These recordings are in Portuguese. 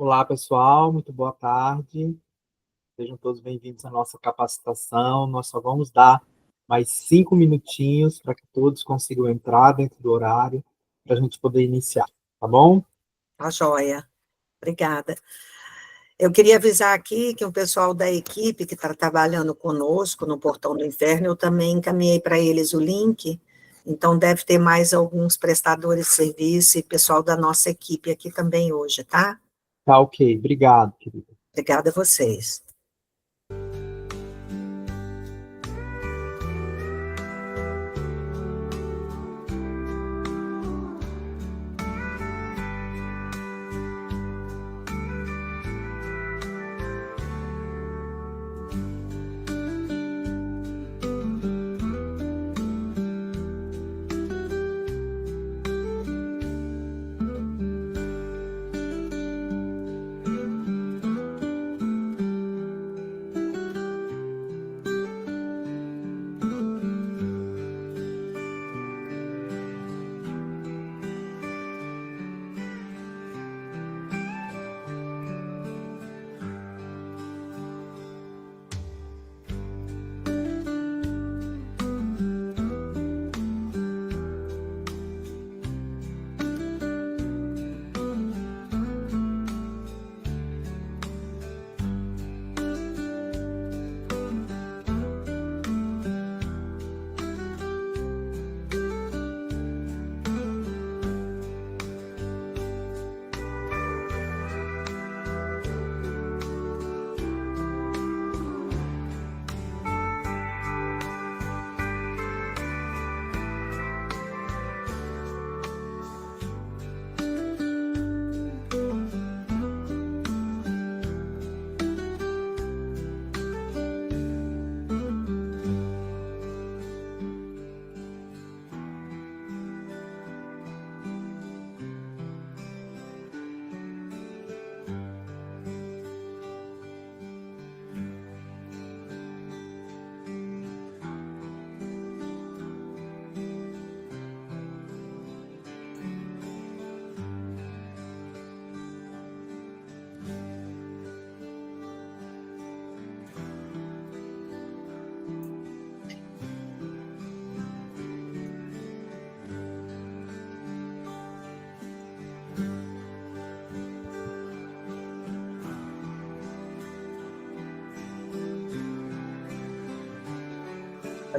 Olá, pessoal, muito boa tarde. Sejam todos bem-vindos à nossa capacitação. Nós só vamos dar mais 5 minutinhos para que todos consigam entrar dentro do horário para a gente poder iniciar, tá bom? Tá joia. Obrigada. Eu queria avisar aqui que o pessoal da equipe que está trabalhando conosco no Portão do Inferno, eu também encaminhei para eles o link, então deve ter mais alguns prestadores de serviço e pessoal da nossa equipe aqui também hoje, tá? Tá ok, obrigado, querido. Obrigada a vocês.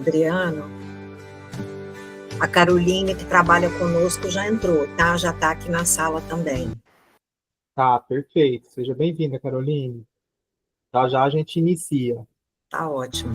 Adriano, a Caroline, que trabalha conosco, já entrou, tá? Já está aqui na sala também. Tá, perfeito. Seja bem-vinda, Caroline. Já já a gente inicia. Tá ótimo.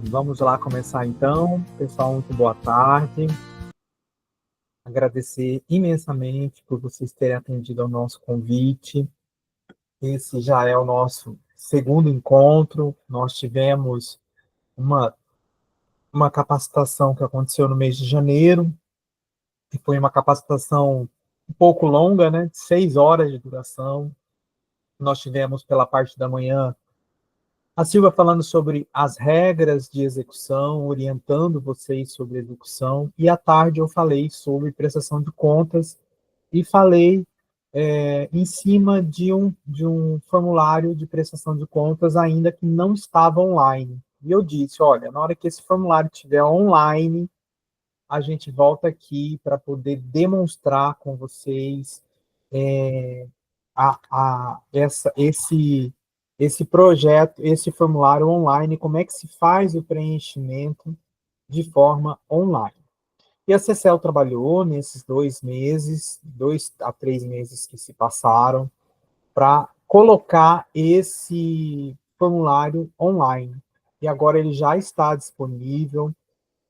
Vamos lá começar então. Pessoal, muito boa tarde. Agradecer imensamente por vocês terem atendido ao nosso convite. Esse já é o nosso segundo encontro. Nós tivemos uma, uma capacitação que aconteceu no mês de janeiro, que foi uma capacitação um pouco longa, né? 6 horas de duração. Nós tivemos pela parte da manhã a Silvia falando sobre as regras de execução, orientando vocês sobre execução, e à tarde eu falei sobre prestação de contas e falei em cima de um formulário de prestação de contas ainda que não estava online. E eu disse, olha, na hora que esse formulário estiver online, a gente volta aqui para poder demonstrar com vocês esse projeto, esse formulário online, como é que se faz o preenchimento de forma online. E a CCL trabalhou nesses 2 meses, 2 a 3 meses que se passaram, para colocar esse formulário online. E agora ele já está disponível,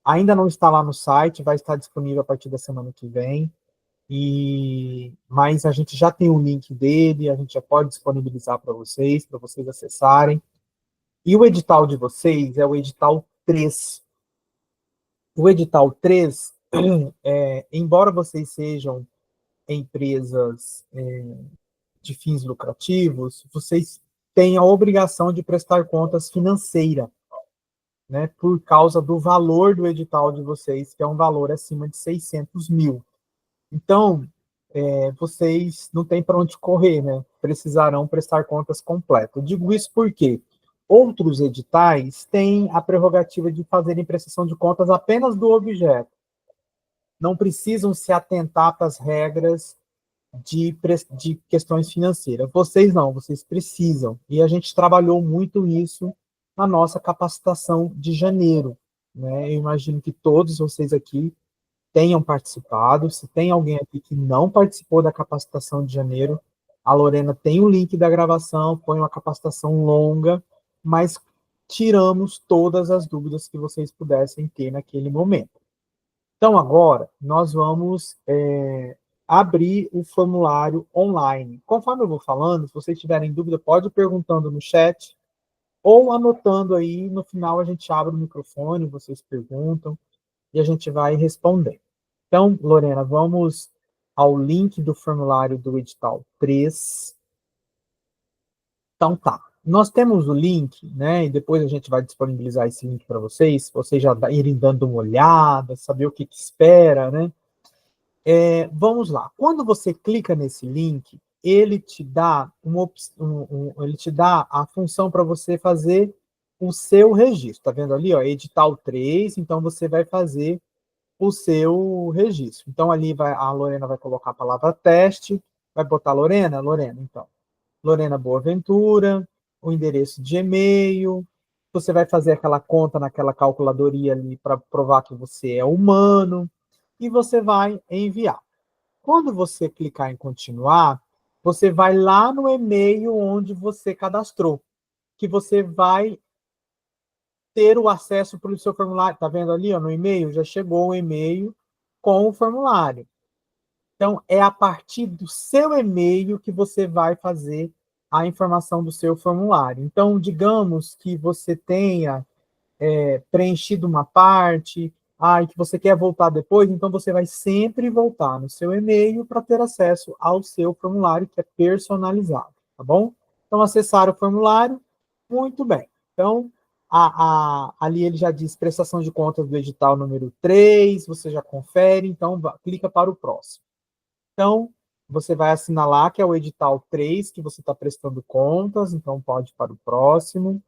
ainda não está lá no site, vai estar disponível a partir da semana que vem. Mas a gente já tem o link dele, a gente já pode disponibilizar para vocês acessarem. E o edital de vocês é o edital 3. O edital 3, embora vocês sejam empresas de fins lucrativos, vocês têm a obrigação de prestar contas financeira, né, por causa do valor do edital de vocês, que é um valor acima de 600 mil. Então, vocês não têm para onde correr, né? Precisarão prestar contas completas. Eu digo isso porque outros editais têm a prerrogativa de fazerem prestação de contas apenas do objeto. Não precisam se atentar para as regras de questões financeiras. Vocês não, vocês precisam. E a gente trabalhou muito isso na nossa capacitação de janeiro, né? Eu imagino que todos vocês aqui tenham participado. Se tem alguém aqui que não participou da capacitação de janeiro, a Lorena tem o link da gravação, foi uma capacitação longa, mas tiramos todas as dúvidas que vocês pudessem ter naquele momento. Então, agora, nós vamos abrir o formulário online. Conforme eu vou falando, se vocês tiverem dúvida, pode ir perguntando no chat, ou anotando aí, no final a gente abre o microfone, vocês perguntam, e a gente vai responder. Então, Lorena, vamos ao link do formulário do edital 3. Então, tá. Nós temos o link, né? E depois a gente vai disponibilizar esse link para vocês já irem dando uma olhada, saber o que espera, né? Vamos lá. Quando você clica nesse link, ele te dá ele te dá a função para você fazer o seu registro. Tá vendo ali, ó, edital 3, então você vai fazer o seu registro. Então, ali a Lorena vai colocar a palavra teste, vai botar Lorena, então. Lorena Boaventura, o endereço de e-mail, você vai fazer aquela conta naquela calculadoria ali para provar que você é humano, e você vai enviar. Quando você clicar em continuar, você vai lá no e-mail onde você cadastrou, que você vai ter o acesso para o seu formulário. Está vendo ali, ó, no e-mail? Já chegou o e-mail com o formulário. Então, é a partir do seu e-mail que você vai fazer a informação do seu formulário. Então, digamos que você tenha preenchido uma parte, e que você quer voltar depois, então você vai sempre voltar no seu e-mail para ter acesso ao seu formulário, que é personalizado, tá bom? Então, acessar o formulário, muito bem. Então, ali ele já diz prestação de contas do edital número 3, você já confere, então clica para o próximo. Então, você vai assinalar que é o edital 3 que você está prestando contas, então pode ir para o próximo.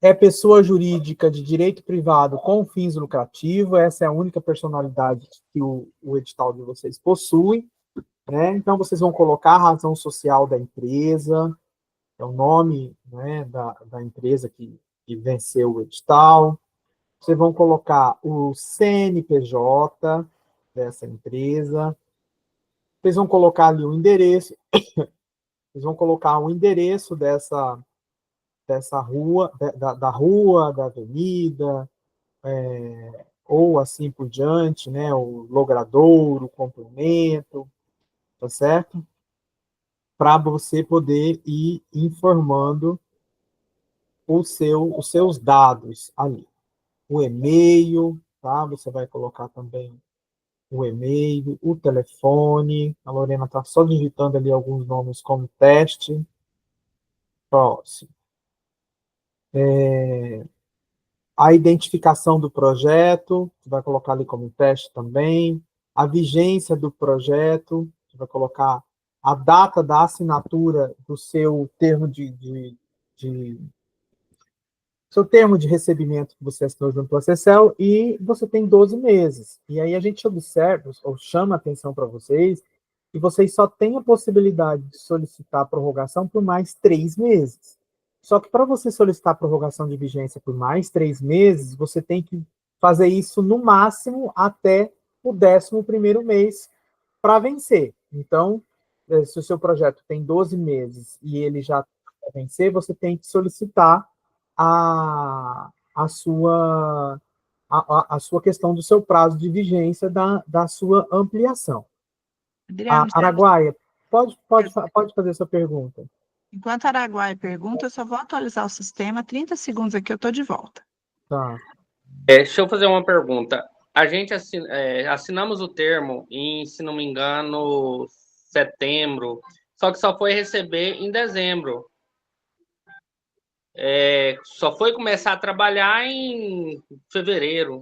É pessoa jurídica de direito privado com fins lucrativos, essa é a única personalidade que o edital de vocês possui, né? Então, vocês vão colocar a razão social da empresa, é o nome, né, da empresa que venceu o edital. Vocês vão colocar o CNPJ dessa empresa. Vocês vão colocar ali o endereço, vocês vão colocar o endereço dessa rua, da rua, da avenida, ou assim por diante, né, o logradouro, o complemento, tá certo? Para você poder ir informando os seus dados ali. O e-mail, tá? Você vai colocar também o e-mail, o telefone. A Lorena está só digitando ali alguns nomes como teste. Próximo. A identificação do projeto, você vai colocar ali como teste também. A vigência do projeto, você vai colocar a data da assinatura do seu termo de seu termo de recebimento que você assinou junto ao Acessel, e você tem 12 meses. E aí a gente observa, ou chama atenção para vocês, que vocês só têm a possibilidade de solicitar a prorrogação por mais 3 meses. Só que para você solicitar a prorrogação de vigência por mais 3 meses, você tem que fazer isso no máximo até o 11º mês para vencer. Então, se o seu projeto tem 12 meses e ele já vai vencer, você tem que solicitar a sua a sua questão do seu prazo de vigência da sua ampliação. Adriano, Araguaia, pode fazer essa pergunta. enquanto a Araguaia pergunta, eu só vou atualizar o sistema. 30 segundos aqui, eu estou de volta. Tá. Deixa eu fazer uma pergunta. A gente assinamos o termo em, se não me engano, setembro, só que só foi receber em dezembro. Só foi começar a trabalhar em fevereiro.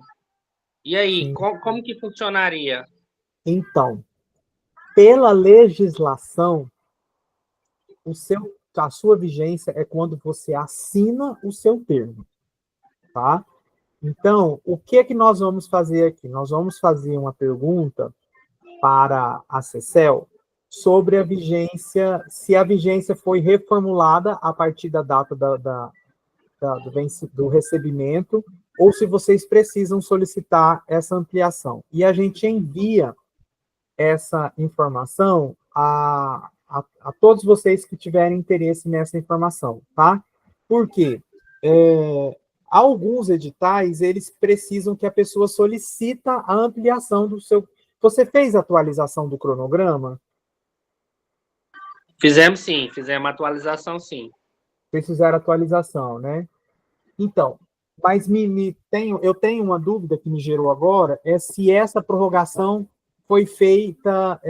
E aí, como que funcionaria? Então, pela legislação, a sua vigência é quando você assina o seu termo, tá? Então, o que é que nós vamos fazer aqui? Nós vamos fazer uma pergunta para a CECEL sobre a vigência, se a vigência foi reformulada a partir da data do recebimento, ou se vocês precisam solicitar essa ampliação. E a gente envia essa informação a todos vocês que tiverem interesse nessa informação, tá? Por quê? Alguns editais, eles precisam que a pessoa solicita a ampliação do seu... Você fez a atualização do cronograma? Fizemos sim, fizemos a atualização sim. Vocês fizeram a atualização, né? Então, mas eu tenho uma dúvida que me gerou agora, é se essa prorrogação foi feita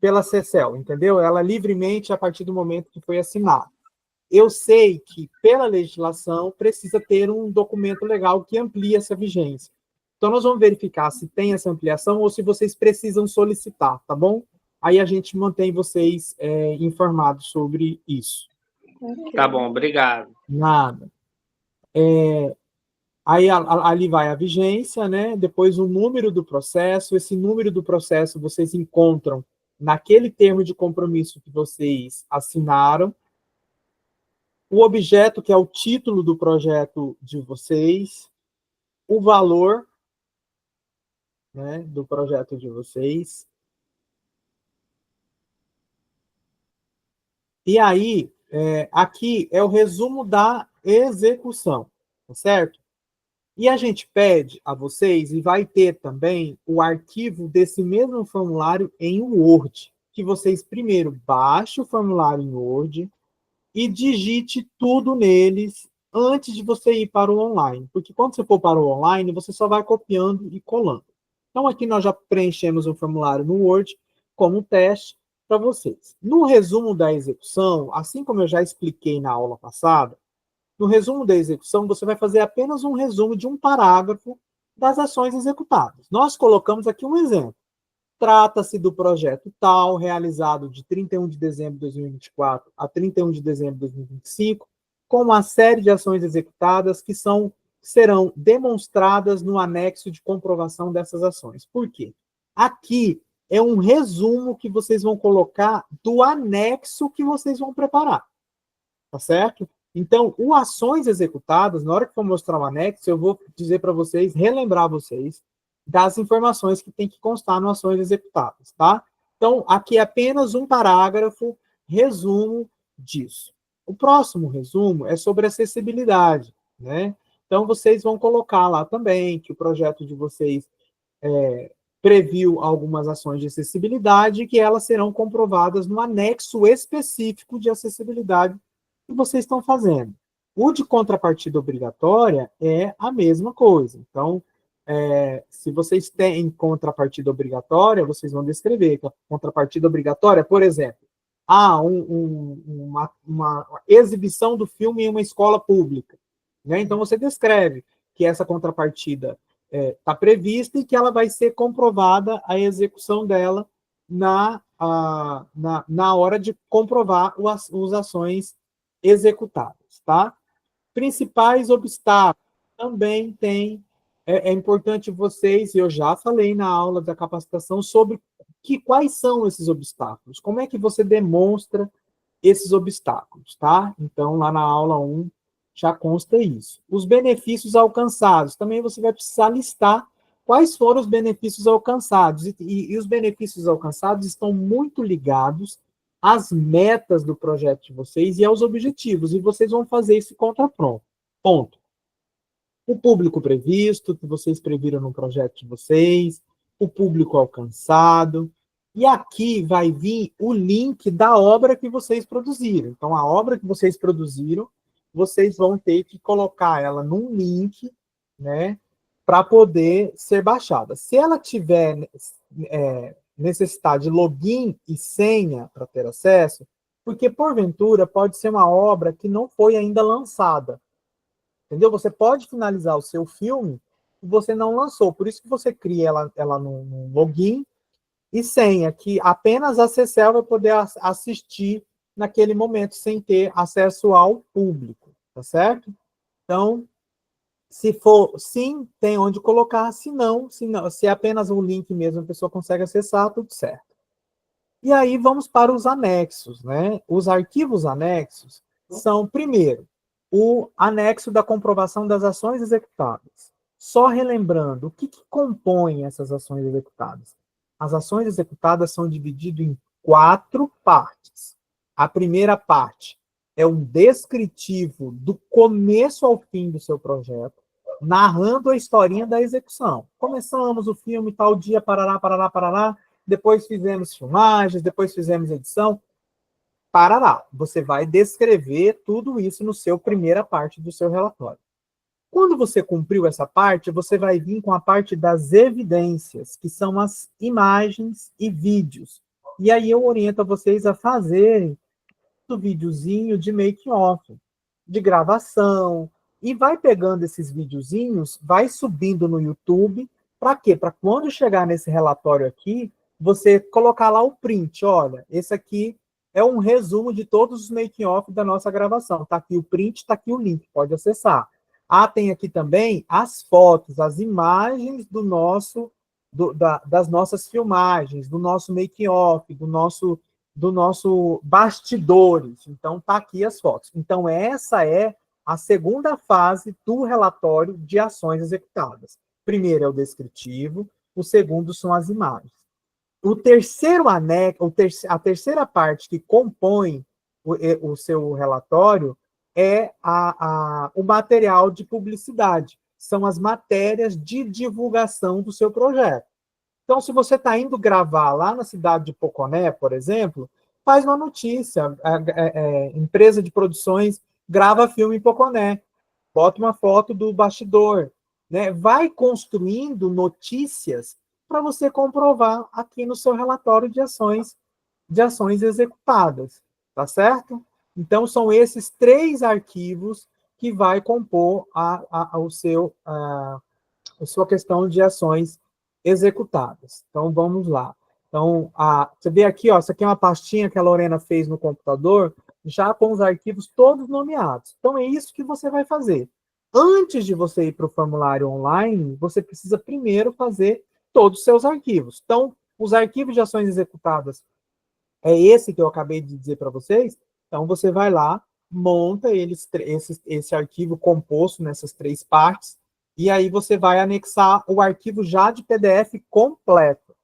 pela CECEL, entendeu? Ela livremente a partir do momento que foi assinado. Eu sei que, pela legislação, precisa ter um documento legal que amplie essa vigência. Então, nós vamos verificar se tem essa ampliação ou se vocês precisam solicitar, tá bom? Aí a gente mantém vocês informados sobre isso. Tá bom, obrigado. Nada. Aí ali vai a vigência, né? Depois o número do processo. Esse número do processo vocês encontram naquele termo de compromisso que vocês assinaram. O objeto, que é o título do projeto de vocês. O valor, né, do projeto de vocês. E aí, aqui é o resumo da execução, tá certo? E a gente pede a vocês, e vai ter também o arquivo desse mesmo formulário em Word, que vocês primeiro baixem o formulário em Word e digite tudo neles antes de você ir para o online. Porque quando você for para o online, você só vai copiando e colando. Então, aqui nós já preenchemos o formulário no Word como teste para vocês. No resumo da execução, assim como eu já expliquei na aula passada, no resumo da execução, você vai fazer apenas um resumo de um parágrafo das ações executadas. Nós colocamos aqui um exemplo. Trata-se do projeto tal, realizado de 31 de dezembro de 2024 a 31 de dezembro de 2025, com uma série de ações executadas que serão demonstradas no anexo de comprovação dessas ações. Por quê? Aqui é um resumo que vocês vão colocar do anexo que vocês vão preparar. Tá certo? Então, o ações executadas, na hora que for mostrar o anexo, eu vou dizer para vocês, relembrar vocês das informações que tem que constar no ações executadas, tá? Então, aqui é apenas um parágrafo resumo disso. O próximo resumo é sobre acessibilidade, né? Então, vocês vão colocar lá também que o projeto de vocês previu algumas ações de acessibilidade e que elas serão comprovadas no anexo específico de acessibilidade que vocês estão fazendo. O de contrapartida obrigatória é a mesma coisa. Então, se vocês têm contrapartida obrigatória, vocês vão descrever que a contrapartida obrigatória, por exemplo, uma exibição do filme em uma escola pública, né? Então, você descreve que essa contrapartida está prevista e que ela vai ser comprovada a execução dela na hora de comprovar as ações executadas, tá? Principais obstáculos também tem. É importante vocês, eu já falei na aula da capacitação sobre quais são esses obstáculos, como é que você demonstra esses obstáculos, tá? Então, lá na aula 1 já consta isso. Os benefícios alcançados, também você vai precisar listar quais foram os benefícios alcançados, e os benefícios alcançados estão muito ligados às metas do projeto de vocês e aos objetivos, e vocês vão fazer esse contraponto. Ponto. O público previsto, que vocês previram no projeto de vocês, o público alcançado, e aqui vai vir o link da obra que vocês produziram. Então, a obra que vocês produziram, vocês vão ter que colocar ela num link, né, para poder ser baixada. Se ela tiver necessidade de login e senha para ter acesso, porque, porventura, pode ser uma obra que não foi ainda lançada. Entendeu? Você pode finalizar o seu filme e você não lançou. Por isso que você cria ela num login e senha, que apenas a CCEL vai poder assistir naquele momento, sem ter acesso ao público. Tá certo? Então, se for sim, tem onde colocar. Se não, se é apenas um link mesmo, a pessoa consegue acessar, tudo certo. E aí vamos para os anexos, né? Os arquivos anexos são, primeiro, o anexo da comprovação das ações executadas. Só relembrando, o que compõe essas ações executadas? As ações executadas são divididas em 4 partes. A primeira parte é um descritivo do começo ao fim do seu projeto, narrando a historinha da execução. Começamos o filme, tal dia, parará, parará, parará, depois fizemos filmagens, depois fizemos edição, parará. Você vai descrever tudo isso no seu primeira parte do seu relatório. Quando você cumpriu essa parte, você vai vir com a parte das evidências, que são as imagens e vídeos. E aí eu oriento vocês a fazerem um videozinho de making-off, de gravação, e vai pegando esses videozinhos, vai subindo no YouTube, para quê? Para quando chegar nesse relatório aqui, você colocar lá o print, olha, esse aqui é um resumo de todos os making-off da nossa gravação. Está aqui o print, está aqui o link, pode acessar. Tem aqui também as fotos, as imagens das nossas filmagens, do nosso making-off, do nosso bastidores. Então, está aqui as fotos. Então, essa é a segunda fase do relatório de ações executadas. Primeiro é o descritivo, o segundo são as imagens. O terceiro anexo, a terceira parte que compõe o seu relatório é o material de publicidade. São as matérias de divulgação do seu projeto. Então, se você está indo gravar lá na cidade de Poconé, por exemplo, faz uma notícia. Empresa de produções grava filme em Poconé. Bota uma foto do bastidor. Né? Vai construindo notícias para você comprovar aqui no seu relatório de ações executadas. Tá certo? Então, são esses 3 arquivos que vai compor a sua questão de ações executadas. Então, vamos lá. Então, você vê aqui, ó, essa aqui é uma pastinha que a Lorena fez no computador, já com os arquivos todos nomeados. Então, é isso que você vai fazer. Antes de você ir para o formulário online, você precisa primeiro fazer todos os seus arquivos. Então, os arquivos de ações executadas é esse que eu acabei de dizer para vocês. Então, você vai lá, monta esse arquivo composto nessas 3 partes, e aí você vai anexar o arquivo já de PDF completo,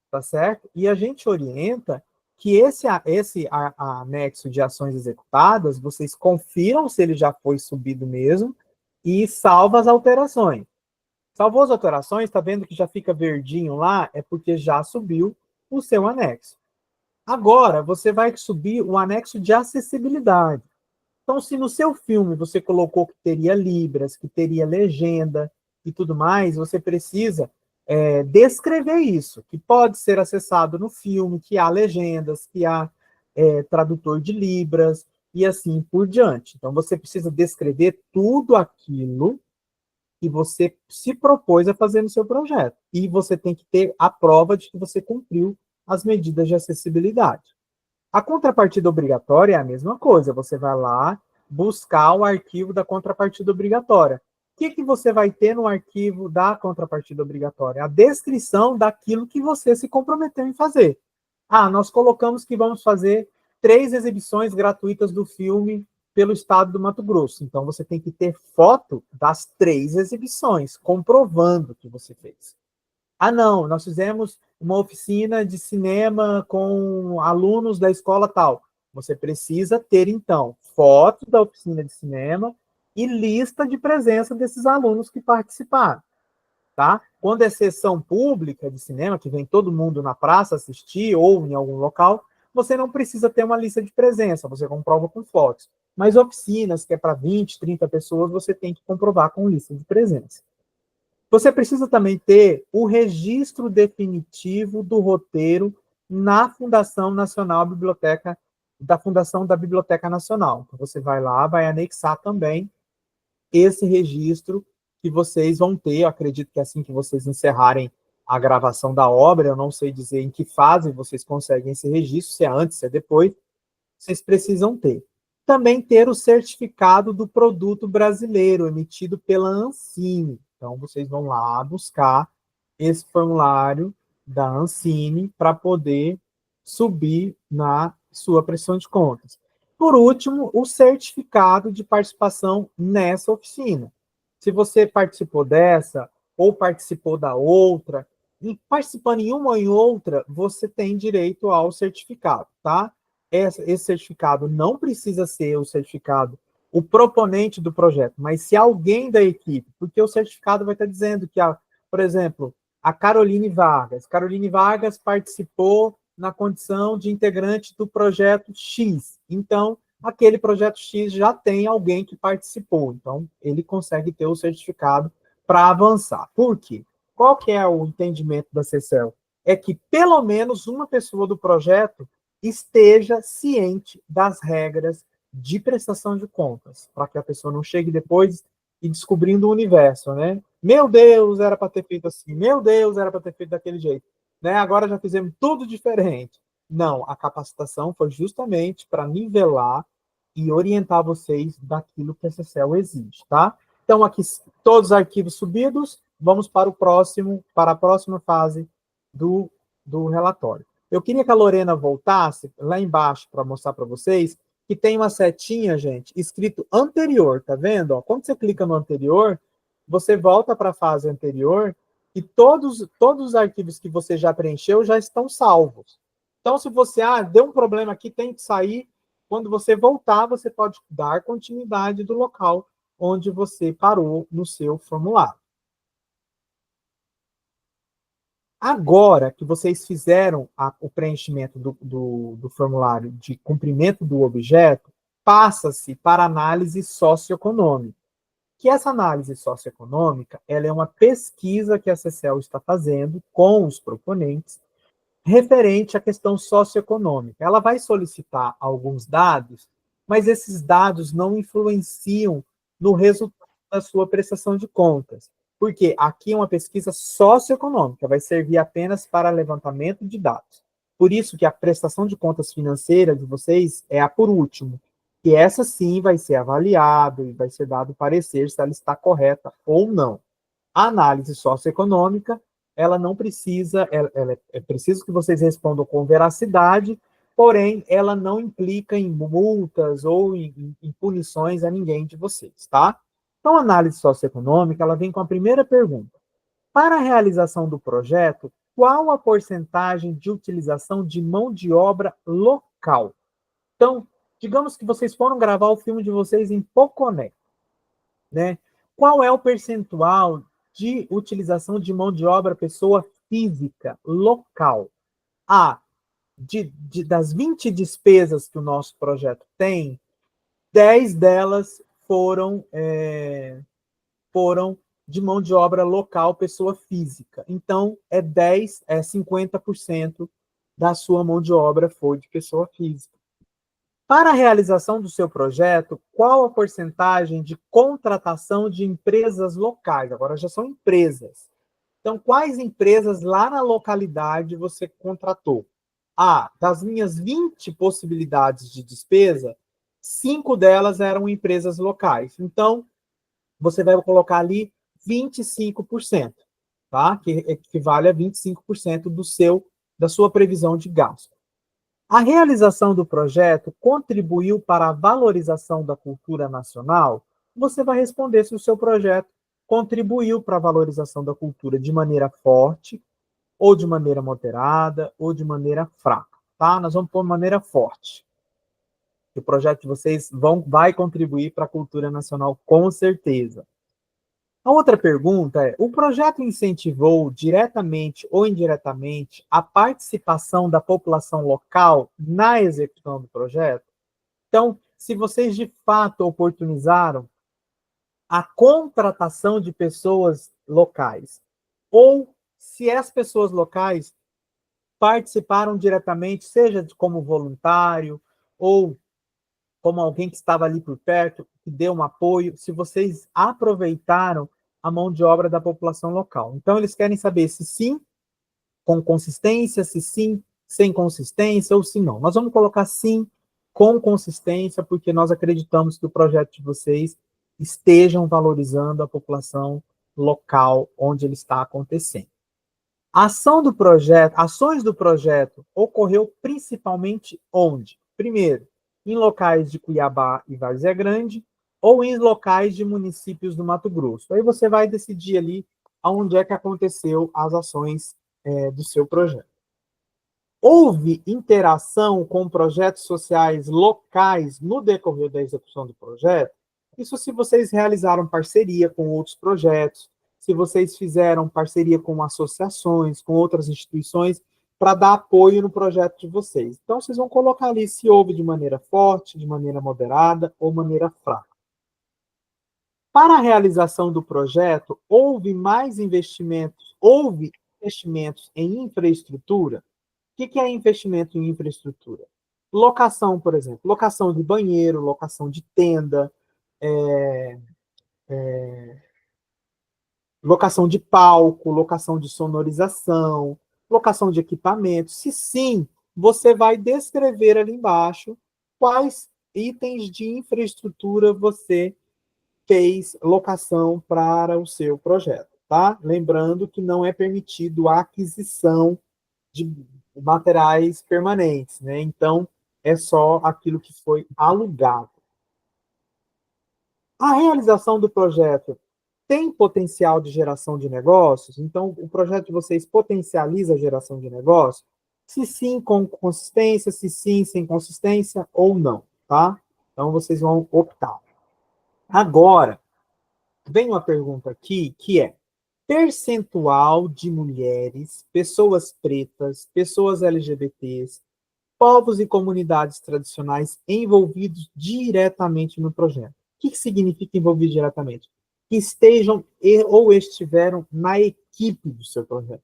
tá certo? E a gente orienta que esse anexo de ações executadas, vocês confiram se ele já foi subido mesmo e salva as alterações. Salvou as alterações, está vendo que já fica verdinho lá? É porque já subiu o seu anexo. Agora, você vai subir o anexo de acessibilidade. Então, se no seu filme você colocou que teria libras, que teria legenda e tudo mais, você precisa descrever isso, que pode ser acessado no filme, que há legendas, que há tradutor de libras e assim por diante. Então, você precisa descrever tudo aquilo que você se propôs a fazer no seu projeto. E você tem que ter a prova de que você cumpriu as medidas de acessibilidade. A contrapartida obrigatória é a mesma coisa. Você vai lá buscar o arquivo da contrapartida obrigatória. O que você vai ter no arquivo da contrapartida obrigatória? A descrição daquilo que você se comprometeu em fazer. Nós colocamos que vamos fazer 3 exibições gratuitas do filme pelo estado do Mato Grosso. Então, você tem que ter foto das 3 exibições, comprovando que você fez. Não, nós fizemos uma oficina de cinema com alunos da escola tal. Você precisa ter, então, foto da oficina de cinema e lista de presença desses alunos que participaram. Tá? Quando é sessão pública de cinema, que vem todo mundo na praça assistir ou em algum local, você não precisa ter uma lista de presença, você comprova com fotos. Mas oficinas, que é para 20, 30 pessoas, você tem que comprovar com lista de presença. Você precisa também ter o registro definitivo do roteiro na Fundação Nacional Biblioteca, da Fundação da Biblioteca Nacional. Então, você vai lá, vai anexar também esse registro que vocês vão ter. Eu acredito que assim que vocês encerrarem a gravação da obra, eu não sei dizer em que fase vocês conseguem esse registro, se é antes, se é depois, vocês precisam ter. Também ter o certificado do produto brasileiro, emitido pela Ancine. Então, vocês vão lá buscar esse formulário da Ancine para poder subir na sua prestação de contas. Por último, o certificado de participação nessa oficina. Se você participou dessa ou participou da outra, e participando em uma ou em outra, você tem direito ao certificado, tá? Esse certificado não precisa ser o certificado, o proponente do projeto, mas se alguém da equipe, porque o certificado vai estar dizendo que, por exemplo, a Caroline Vargas participou na condição de integrante do projeto X. Então, aquele projeto X já tem alguém que participou. Então, ele consegue ter o certificado para avançar. Por quê? Qual que é o entendimento da CECEL? É que pelo menos uma pessoa do projeto esteja ciente das regras de prestação de contas, para que a pessoa não chegue depois e descobrindo o universo, né? Meu Deus, era para ter feito assim. Meu Deus, era para ter feito daquele jeito. Né? Agora já fizemos tudo diferente. Não, a capacitação foi justamente para nivelar e orientar vocês daquilo que a CECEL exige, tá? Então, aqui todos os arquivos subidos, vamos para a próxima fase do relatório. Eu queria que a Lorena voltasse lá embaixo para mostrar para vocês que tem uma setinha, gente, escrito anterior, tá vendo? Ó, quando você clica no anterior, você volta para a fase anterior e todos os arquivos que você já preencheu já estão salvos. Então, se você, deu um problema aqui, tem que sair, quando você voltar, você pode dar continuidade do local onde você parou no seu formulário. Agora que vocês fizeram o preenchimento do formulário de cumprimento do objeto, passa-se para análise socioeconômica. Que essa análise socioeconômica, ela é uma pesquisa que a CECEL está fazendo com os proponentes referente à questão socioeconômica. Ela vai solicitar alguns dados, mas esses dados não influenciam no resultado da sua prestação de contas. Porque aqui é uma pesquisa socioeconômica, vai servir apenas para levantamento de dados. Por isso que a prestação de contas financeira de vocês é a por último, que essa sim vai ser avaliada e vai ser dado parecer se ela está correta ou não. A análise socioeconômica, ela não precisa, é preciso que vocês respondam com veracidade, porém, ela não implica em multas ou em punições a ninguém de vocês, tá? Então, a análise socioeconômica, ela vem com a primeira pergunta. Para a realização do projeto, qual a porcentagem de utilização de mão de obra local? Então, digamos que vocês foram gravar o filme de vocês em Poconé, né? Qual é o percentual de utilização de mão de obra pessoa física local? Das 20 despesas que o nosso projeto tem, 10 delas foram de mão de obra local, pessoa física. Então, 50% da sua mão de obra foi de pessoa física. Para a realização do seu projeto, qual a porcentagem de contratação de empresas locais? Agora já são empresas. Então, quais empresas lá na localidade você contratou? Das minhas 20 possibilidades de despesa, 5 delas eram empresas locais. Então, você vai colocar ali 25%, tá? Que equivale a 25% da sua previsão de gasto. A realização do projeto contribuiu para a valorização da cultura nacional? Você vai responder se o seu projeto contribuiu para a valorização da cultura de maneira forte, ou de maneira moderada, ou de maneira fraca, tá? Nós vamos pôr de maneira forte. O projeto de vocês vai contribuir para a cultura nacional, com certeza. A outra pergunta é: o projeto incentivou diretamente ou indiretamente a participação da população local na execução do projeto? Então, se vocês de fato oportunizaram a contratação de pessoas locais, ou se as pessoas locais participaram diretamente, seja como voluntário, ou como alguém que estava ali por perto, que deu um apoio, se vocês aproveitaram a mão de obra da população local. Então, eles querem saber se sim, com consistência, se sim, sem consistência, ou se não. Nós vamos colocar sim, com consistência, porque nós acreditamos que o projeto de vocês estejam valorizando a população local onde ele está acontecendo. Ações do projeto ocorreu principalmente onde? Primeiro, em locais de Cuiabá e Várzea Grande, ou em locais de municípios do Mato Grosso. Aí você vai decidir ali onde é que aconteceu as ações do seu projeto. Houve interação com projetos sociais locais no decorrer da execução do projeto? Isso se vocês realizaram parceria com outros projetos, se vocês fizeram parceria com associações, com outras instituições, para dar apoio no projeto de vocês. Então, vocês vão colocar ali se houve de maneira forte, de maneira moderada ou maneira fraca. Para a realização do projeto, houve investimentos em infraestrutura? O que é investimento em infraestrutura? Locação, por exemplo, locação de banheiro, locação de tenda, locação de palco, locação de sonorização, locação de equipamentos. Se sim, você vai descrever ali embaixo quais itens de infraestrutura você fez locação para o seu projeto, tá? Lembrando que não é permitido a aquisição de materiais permanentes, né? Então, é só aquilo que foi alugado. A realização do projeto tem potencial de geração de negócios? Então, o projeto de vocês potencializa a geração de negócios? Se sim, com consistência, se sim, sem consistência, ou não, tá? Então, vocês vão optar. Agora, vem uma pergunta aqui, que é: percentual de mulheres, pessoas pretas, pessoas LGBTs, povos e comunidades tradicionais envolvidos diretamente no projeto. O que significa envolvido diretamente? Que estejam ou estiveram na equipe do seu projeto,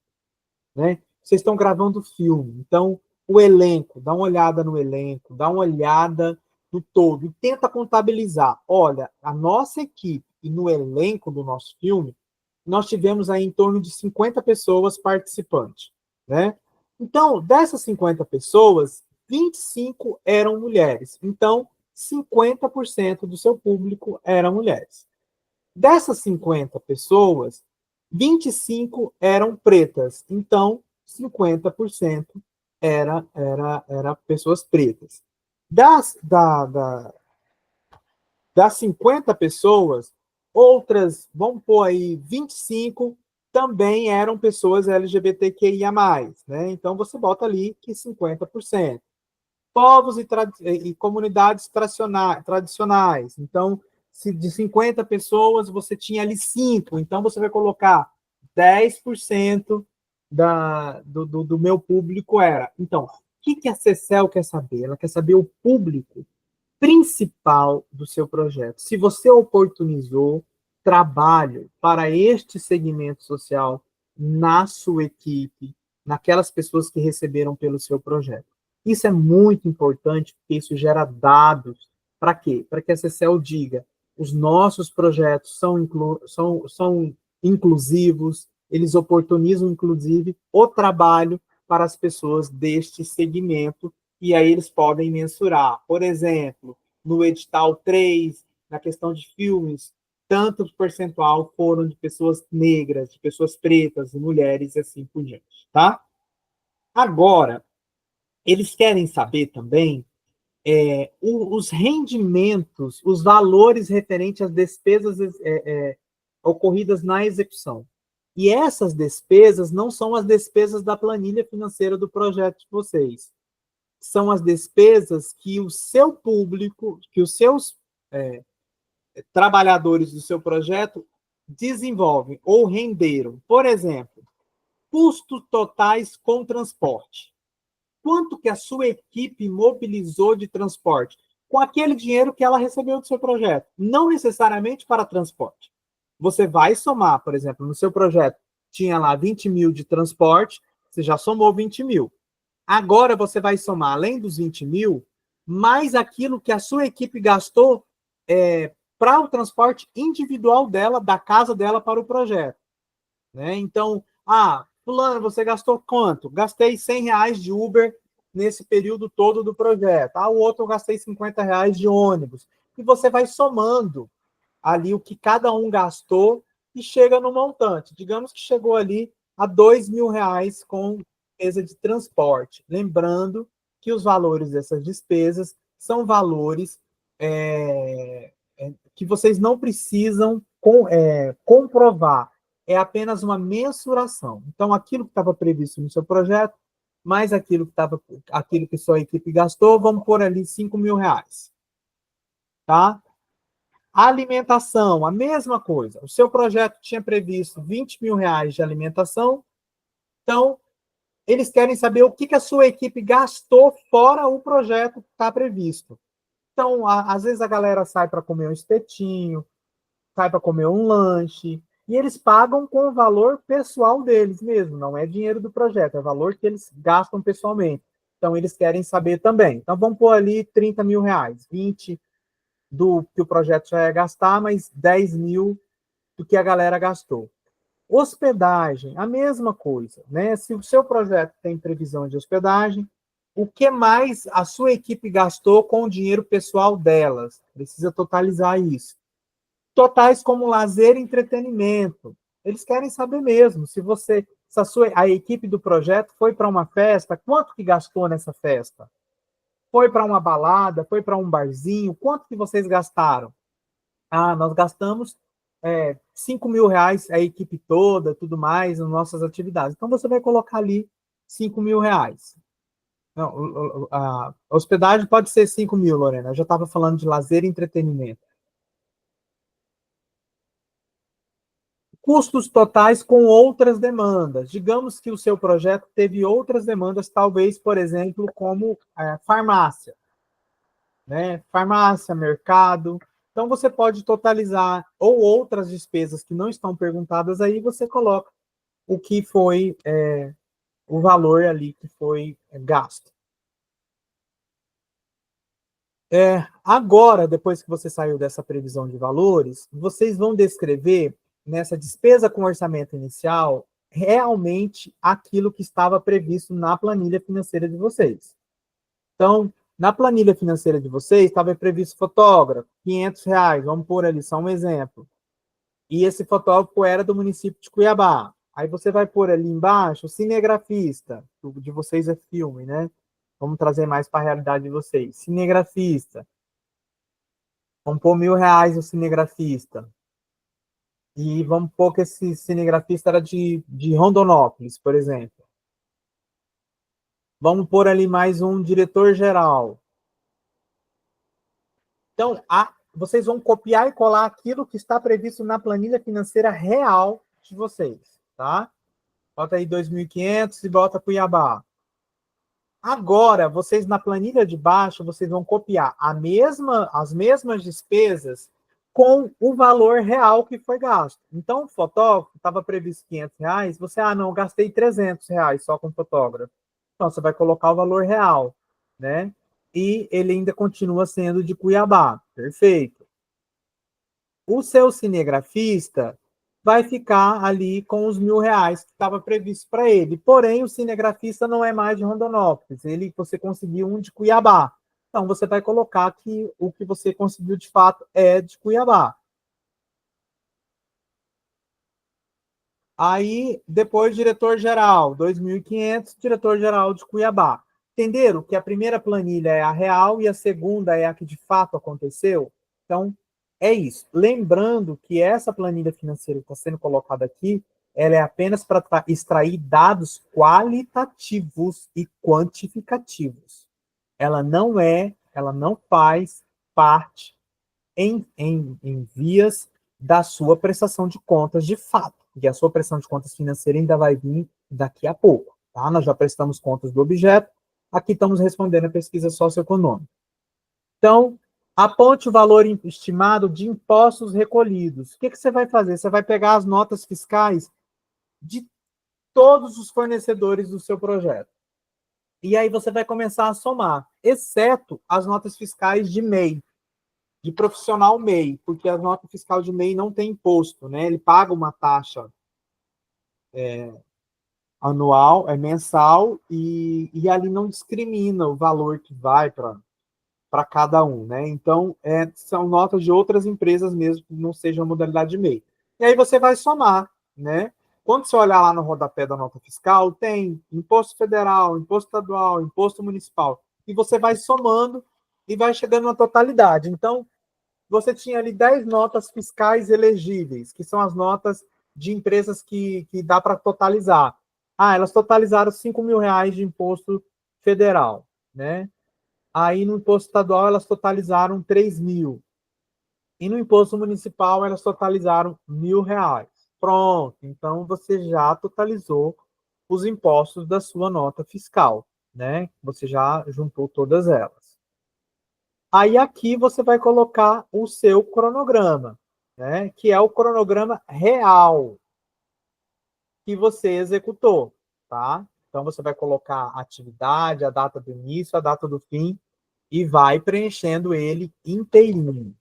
né? Vocês estão gravando filme, então o elenco, dá uma olhada no elenco, dá uma olhada no todo e tenta contabilizar. Olha, a nossa equipe e no elenco do nosso filme, nós tivemos aí em torno de 50 pessoas participantes, né? Então, dessas 50 pessoas, 25 eram mulheres. Então, 50% do seu público eram mulheres. Dessas 50 pessoas, 25 eram pretas. Então, 50% era pessoas pretas. Das 50 pessoas, outras, vamos pôr aí, 25 também eram pessoas LGBTQIA+, né? Então, você bota ali que 50%. Povos e comunidades tradicionais. Então, se de 50 pessoas, você tinha ali 5, então você vai colocar 10% do meu público era. Então, o que a CECEL quer saber? Ela quer saber o público principal do seu projeto. Se você oportunizou trabalho para este segmento social na sua equipe, naquelas pessoas que receberam pelo seu projeto. Isso é muito importante, porque isso gera dados. Para quê? Para que a CECEL diga, os nossos projetos são inclusivos, eles oportunizam, inclusive, o trabalho para as pessoas deste segmento, e aí eles podem mensurar. Por exemplo, no edital 3, na questão de filmes, tanto percentual foram de pessoas negras, de pessoas pretas, de mulheres e assim por diante, tá? Agora, eles querem saber também os rendimentos, os valores referentes às despesas ocorridas na execução. E essas despesas não são as despesas da planilha financeira do projeto de vocês. São as despesas que o seu público, que os seus trabalhadores do seu projeto desenvolvem ou renderam. Por exemplo, custos totais com transporte. Quanto que a sua equipe mobilizou de transporte? Com aquele dinheiro que ela recebeu do seu projeto. Não necessariamente para transporte. Você vai somar, por exemplo, no seu projeto, tinha lá 20 mil de transporte, você já somou 20 mil. Agora você vai somar, além dos 20 mil, mais aquilo que a sua equipe gastou para o transporte individual dela, da casa dela para o projeto. Né? Então, fulano, você gastou quanto? Gastei R$100 de Uber nesse período todo do projeto. O outro eu gastei R$50 de ônibus. E você vai somando ali o que cada um gastou e chega no montante. Digamos que chegou ali a R$2.000 com despesa de transporte. Lembrando que os valores dessas despesas são valores que vocês não precisam comprovar. É apenas uma mensuração. Então, aquilo que estava previsto no seu projeto, mais aquilo que sua equipe gastou, vamos pôr ali R$5.000. Tá? A alimentação, a mesma coisa. O seu projeto tinha previsto R$20.000 de alimentação, então, eles querem saber o que a sua equipe gastou fora o projeto que está previsto. Então, às vezes a galera sai para comer um espetinho, sai para comer um lanche, e eles pagam com o valor pessoal deles mesmo, não é dinheiro do projeto, é valor que eles gastam pessoalmente. Então, eles querem saber também. Então, vamos pôr ali R$30.000, 20 do que o projeto já ia gastar, mas 10 mil do que a galera gastou. Hospedagem, a mesma coisa, né? Se o seu projeto tem previsão de hospedagem, o que mais a sua equipe gastou com o dinheiro pessoal delas? Precisa totalizar isso. Totais como lazer e entretenimento. Eles querem saber mesmo, se a equipe do projeto foi para uma festa, quanto que gastou nessa festa? Foi para uma balada, foi para um barzinho, quanto que vocês gastaram? Nós gastamos R$5.000, a equipe toda, tudo mais, nas nossas atividades. Então, você vai colocar ali R$5.000. Não, a hospedagem pode ser 5 mil, Lorena. Eu já estava falando de lazer e entretenimento. Custos totais com outras demandas. Digamos que o seu projeto teve outras demandas, talvez, por exemplo, como farmácia. Né? Farmácia, mercado. Então, você pode totalizar ou outras despesas que não estão perguntadas aí, você coloca o que foi o valor ali que foi gasto. Agora, depois que você saiu dessa previsão de valores, vocês vão descrever nessa despesa com orçamento inicial realmente aquilo que estava previsto na planilha financeira de vocês. Então, na planilha financeira de vocês, estava previsto fotógrafo, R$500, vamos pôr ali só um exemplo. E esse fotógrafo era do município de Cuiabá. Aí você vai pôr ali embaixo, cinegrafista, de vocês é filme, né? Vamos trazer mais para a realidade de vocês. Cinegrafista. Vamos pôr R$1.000 o cinegrafista. E vamos pôr que esse cinegrafista era de Rondonópolis, por exemplo. Vamos pôr ali mais um diretor-geral. Então, vocês vão copiar e colar aquilo que está previsto na planilha financeira real de vocês, tá? Bota aí 2.500 e bota Cuiabá. Agora, vocês na planilha de baixo, vocês vão copiar as mesmas despesas com o valor real que foi gasto. Então, o fotógrafo estava previsto R$500, você, não, gastei R$300 só com o fotógrafo. Então, você vai colocar o valor real, né? E ele ainda continua sendo de Cuiabá. Perfeito. O seu cinegrafista vai ficar ali com os R$1.000 que estava previsto para ele. Porém, o cinegrafista não é mais de Rondonópolis. Você conseguiu um de Cuiabá. Então, você vai colocar que o que você conseguiu de fato é de Cuiabá. Aí, depois, diretor-geral, 2.500, diretor-geral de Cuiabá. Entenderam que a primeira planilha é a real e a segunda é a que de fato aconteceu? Então, é isso. Lembrando que essa planilha financeira que está sendo colocada aqui, ela é apenas para extrair dados qualitativos e quantificativos. Ela não faz parte em vias da sua prestação de contas de fato. E a sua prestação de contas financeira ainda vai vir daqui a pouco. Tá? Nós já prestamos contas do objeto, aqui estamos respondendo a pesquisa socioeconômica. Então, aponte o valor estimado de impostos recolhidos. O que você vai fazer? Você vai pegar as notas fiscais de todos os fornecedores do seu projeto. E aí você vai começar a somar, exceto as notas fiscais de MEI, de profissional MEI, porque a nota fiscal de MEI não tem imposto, né? Ele paga uma taxa anual, mensal, e ali não discrimina o valor que vai para cada um, né? Então, são notas de outras empresas mesmo, que não sejam modalidade de MEI. E aí você vai somar, né? Quando você olhar lá no rodapé da nota fiscal, tem imposto federal, imposto estadual, imposto municipal, e você vai somando e vai chegando na totalidade. Então, você tinha ali 10 notas fiscais elegíveis, que são as notas de empresas que dá para totalizar. Elas totalizaram R$5.000 de imposto federal, né? Aí no imposto estadual elas totalizaram 3.000. E no imposto municipal elas totalizaram R$1.000. Pronto, então você já totalizou os impostos da sua nota fiscal, né? Você já juntou todas elas. Aí aqui você vai colocar o seu cronograma, né? Que é o cronograma real que você executou, tá? Então você vai colocar a atividade, a data do início, a data do fim e vai preenchendo ele inteirinho.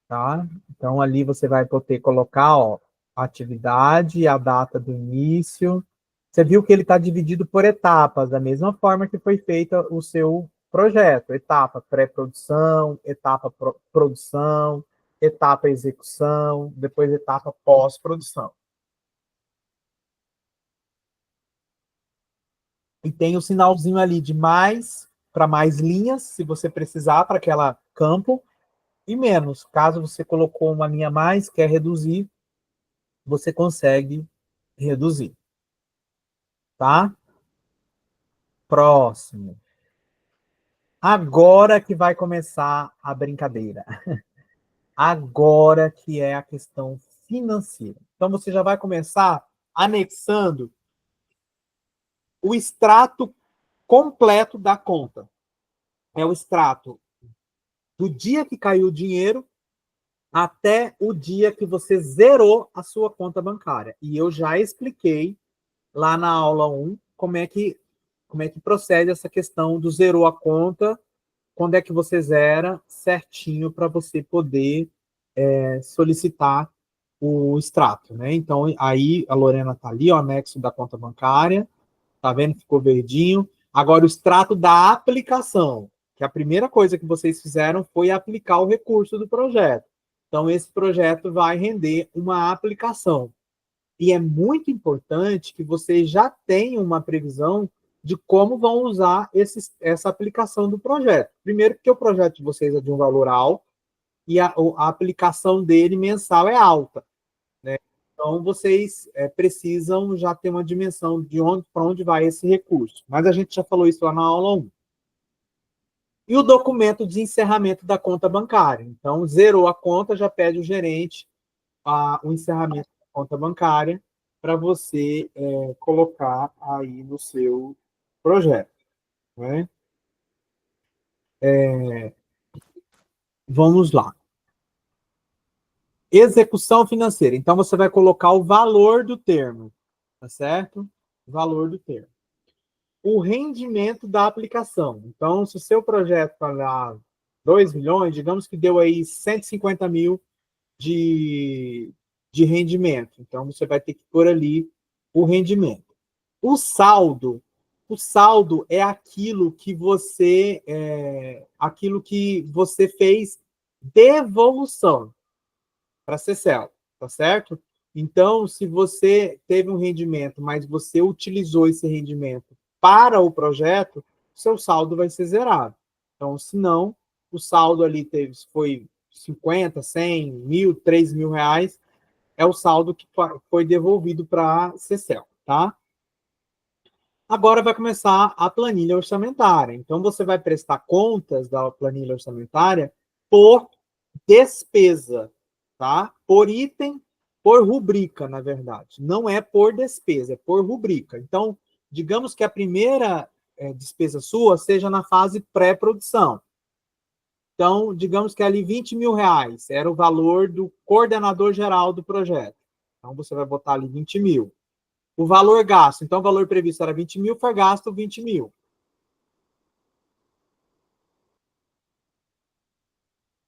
Tá? Então ali você vai poder colocar, ó, a atividade, a data do início. Você viu que ele está dividido por etapas, da mesma forma que foi feita o seu projeto. Etapa pré-produção, etapa produção, etapa execução, depois etapa pós-produção. E tem o sinalzinho ali de mais para mais linhas, se você precisar, para aquela campo, e menos. Caso você colocou uma linha a mais, quer reduzir, você consegue reduzir. Tá? Próximo. Agora que vai começar a brincadeira. Agora que é a questão financeira. Então, você já vai começar anexando o extrato completo da conta. É o extrato do dia que caiu o dinheiro até o dia que você zerou a sua conta bancária. E eu já expliquei lá na aula 1 como é que procede essa questão do zerou a conta, quando é que você zera certinho para você poder solicitar o extrato, né? Então, aí a Lorena está ali, o anexo da conta bancária, tá vendo? Ficou verdinho. Agora, o extrato da aplicação, que a primeira coisa que vocês fizeram foi aplicar o recurso do projeto. Então, esse projeto vai render uma aplicação. E é muito importante que vocês já tenham uma previsão de como vão usar essa aplicação do projeto. Primeiro, porque o projeto de vocês é de um valor alto, e a aplicação dele mensal é alta. Então, vocês precisam já ter uma dimensão de para onde vai esse recurso. Mas a gente já falou isso lá na aula 1. E o documento de encerramento da conta bancária. Então, zerou a conta, já pede o gerente o encerramento da conta bancária para você colocar aí no seu projeto. Né? Vamos lá. Execução financeira. Então, você vai colocar o valor do termo, tá certo? O valor do termo. O rendimento da aplicação. Então, se o seu projeto pagar 2 milhões, digamos que deu aí 150 mil de rendimento. Então, você vai ter que pôr ali o rendimento. O saldo é aquilo que você fez devolução para a Secel, tá certo? Então, se você teve um rendimento, mas você utilizou esse rendimento para o projeto, seu saldo vai ser zerado. Então, se não, o saldo ali foi 50, 100, 1.000, 3.000 reais, é o saldo que foi devolvido para a Secel, tá? Agora vai começar a planilha orçamentária. Então, você vai prestar contas da planilha orçamentária por despesa, tá? Por item, por rubrica, na verdade. Não é por despesa, é por rubrica. Então, digamos que a primeira despesa sua seja na fase pré-produção. Então, digamos que ali 20 mil reais era o valor do coordenador geral do projeto. Então, você vai botar ali 20 mil. O valor gasto, então o valor previsto era 20 mil, foi gasto 20 mil.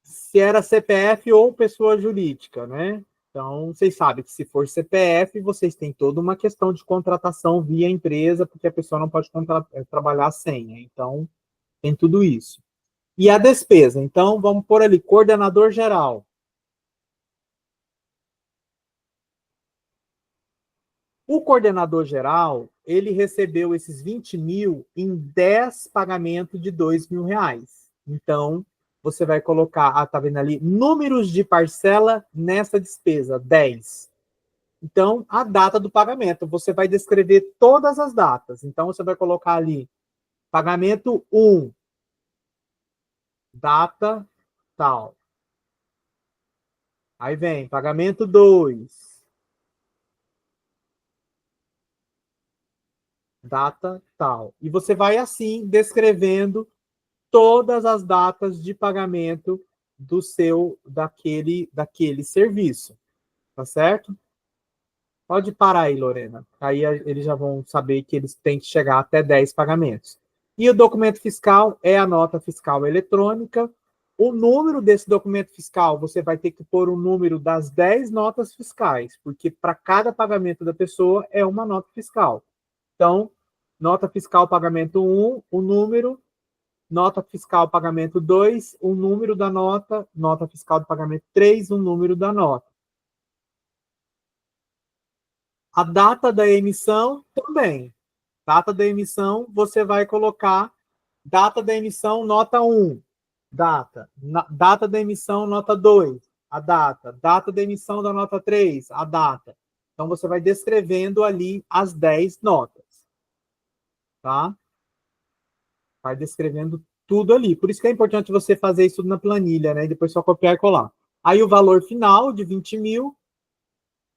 Se era CPF ou pessoa jurídica, né? Então, vocês sabem que se for CPF, vocês têm toda uma questão de contratação via empresa, porque a pessoa não pode trabalhar sem, né? Então, tem tudo isso. E a despesa? Então, vamos pôr ali, coordenador geral. O coordenador geral, ele recebeu esses 20 mil em 10 pagamentos de 2 mil reais. Então, você vai colocar, tá vendo ali, números de parcela nessa despesa, 10. Então, a data do pagamento, você vai descrever todas as datas. Então, você vai colocar ali, pagamento 1, data tal. Aí vem, pagamento 2, data tal. E você vai assim, descrevendo todas as datas de pagamento daquele serviço, tá certo? Pode parar aí, Lorena. Aí eles já vão saber que eles têm que chegar até 10 pagamentos. E o documento fiscal é a nota fiscal eletrônica. O número desse documento fiscal, você vai ter que pôr o número das 10 notas fiscais, porque para cada pagamento da pessoa é uma nota fiscal. Então, nota fiscal pagamento 1, o número, nota fiscal pagamento 2, o número da nota, nota fiscal do pagamento 3, o número da nota. A data da emissão também. Data da emissão, você vai colocar data da emissão, nota 1, data. Data da emissão, nota 2, a data. Data da emissão da nota 3, a data. Então, você vai descrevendo ali as 10 notas. Tá? Vai descrevendo tudo ali. Por isso que é importante você fazer isso na planilha, né? E depois só copiar e colar. Aí o valor final de 20 mil.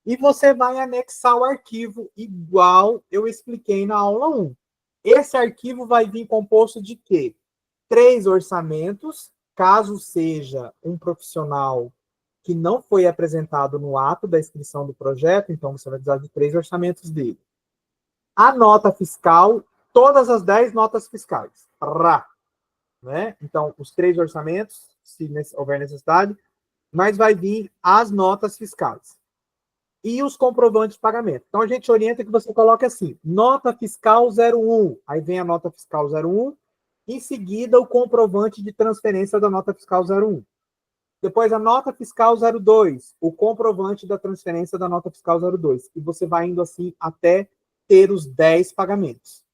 E você vai anexar o arquivo igual eu expliquei na aula 1. Esse arquivo vai vir composto de quê? 3 orçamentos, caso seja um profissional que não foi apresentado no ato da inscrição do projeto, então você vai precisar de 3 orçamentos dele. A nota fiscal, todas as 10 notas fiscais. Né? Então, os 3 orçamentos, se houver necessidade, mas vai vir as notas fiscais. E os comprovantes de pagamento. Então, a gente orienta que você coloque assim, nota fiscal 01, aí vem a nota fiscal 01, em seguida o comprovante de transferência da nota fiscal 01. Depois a nota fiscal 02, o comprovante da transferência da nota fiscal 02. E você vai indo assim até ter os 10 pagamentos.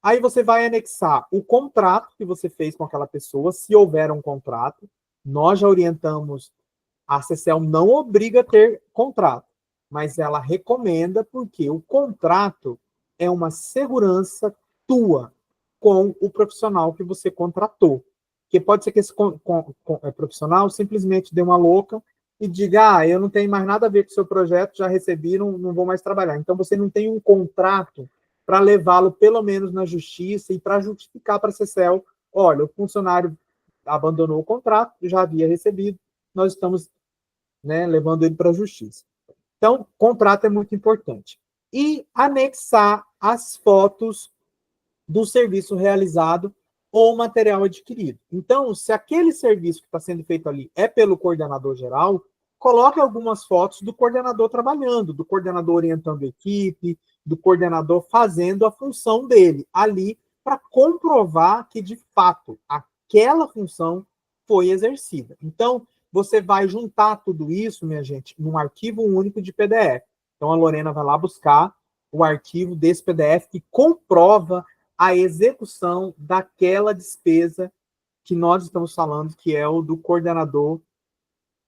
Aí você vai anexar o contrato que você fez com aquela pessoa, se houver um contrato. Nós já orientamos, a CCL não obriga a ter contrato, mas ela recomenda porque o contrato é uma segurança tua com o profissional que você contratou. Porque pode ser que esse profissional simplesmente dê uma louca e diga, eu não tenho mais nada a ver com o seu projeto, já recebi, não vou mais trabalhar. Então, você não tem um contrato para levá-lo, pelo menos, na justiça e para justificar para a CCL, olha, o funcionário abandonou o contrato, já havia recebido, nós estamos, né, levando ele para a justiça. Então, contrato é muito importante. E anexar as fotos do serviço realizado ou material adquirido. Então, se aquele serviço que está sendo feito ali é pelo coordenador geral, coloque algumas fotos do coordenador trabalhando, do coordenador orientando a equipe, do coordenador fazendo a função dele ali, para comprovar que, de fato, aquela função foi exercida. Então, você vai juntar tudo isso, minha gente, num arquivo único de PDF. Então, a Lorena vai lá buscar o arquivo desse PDF que comprova a execução daquela despesa que nós estamos falando, que é o do coordenador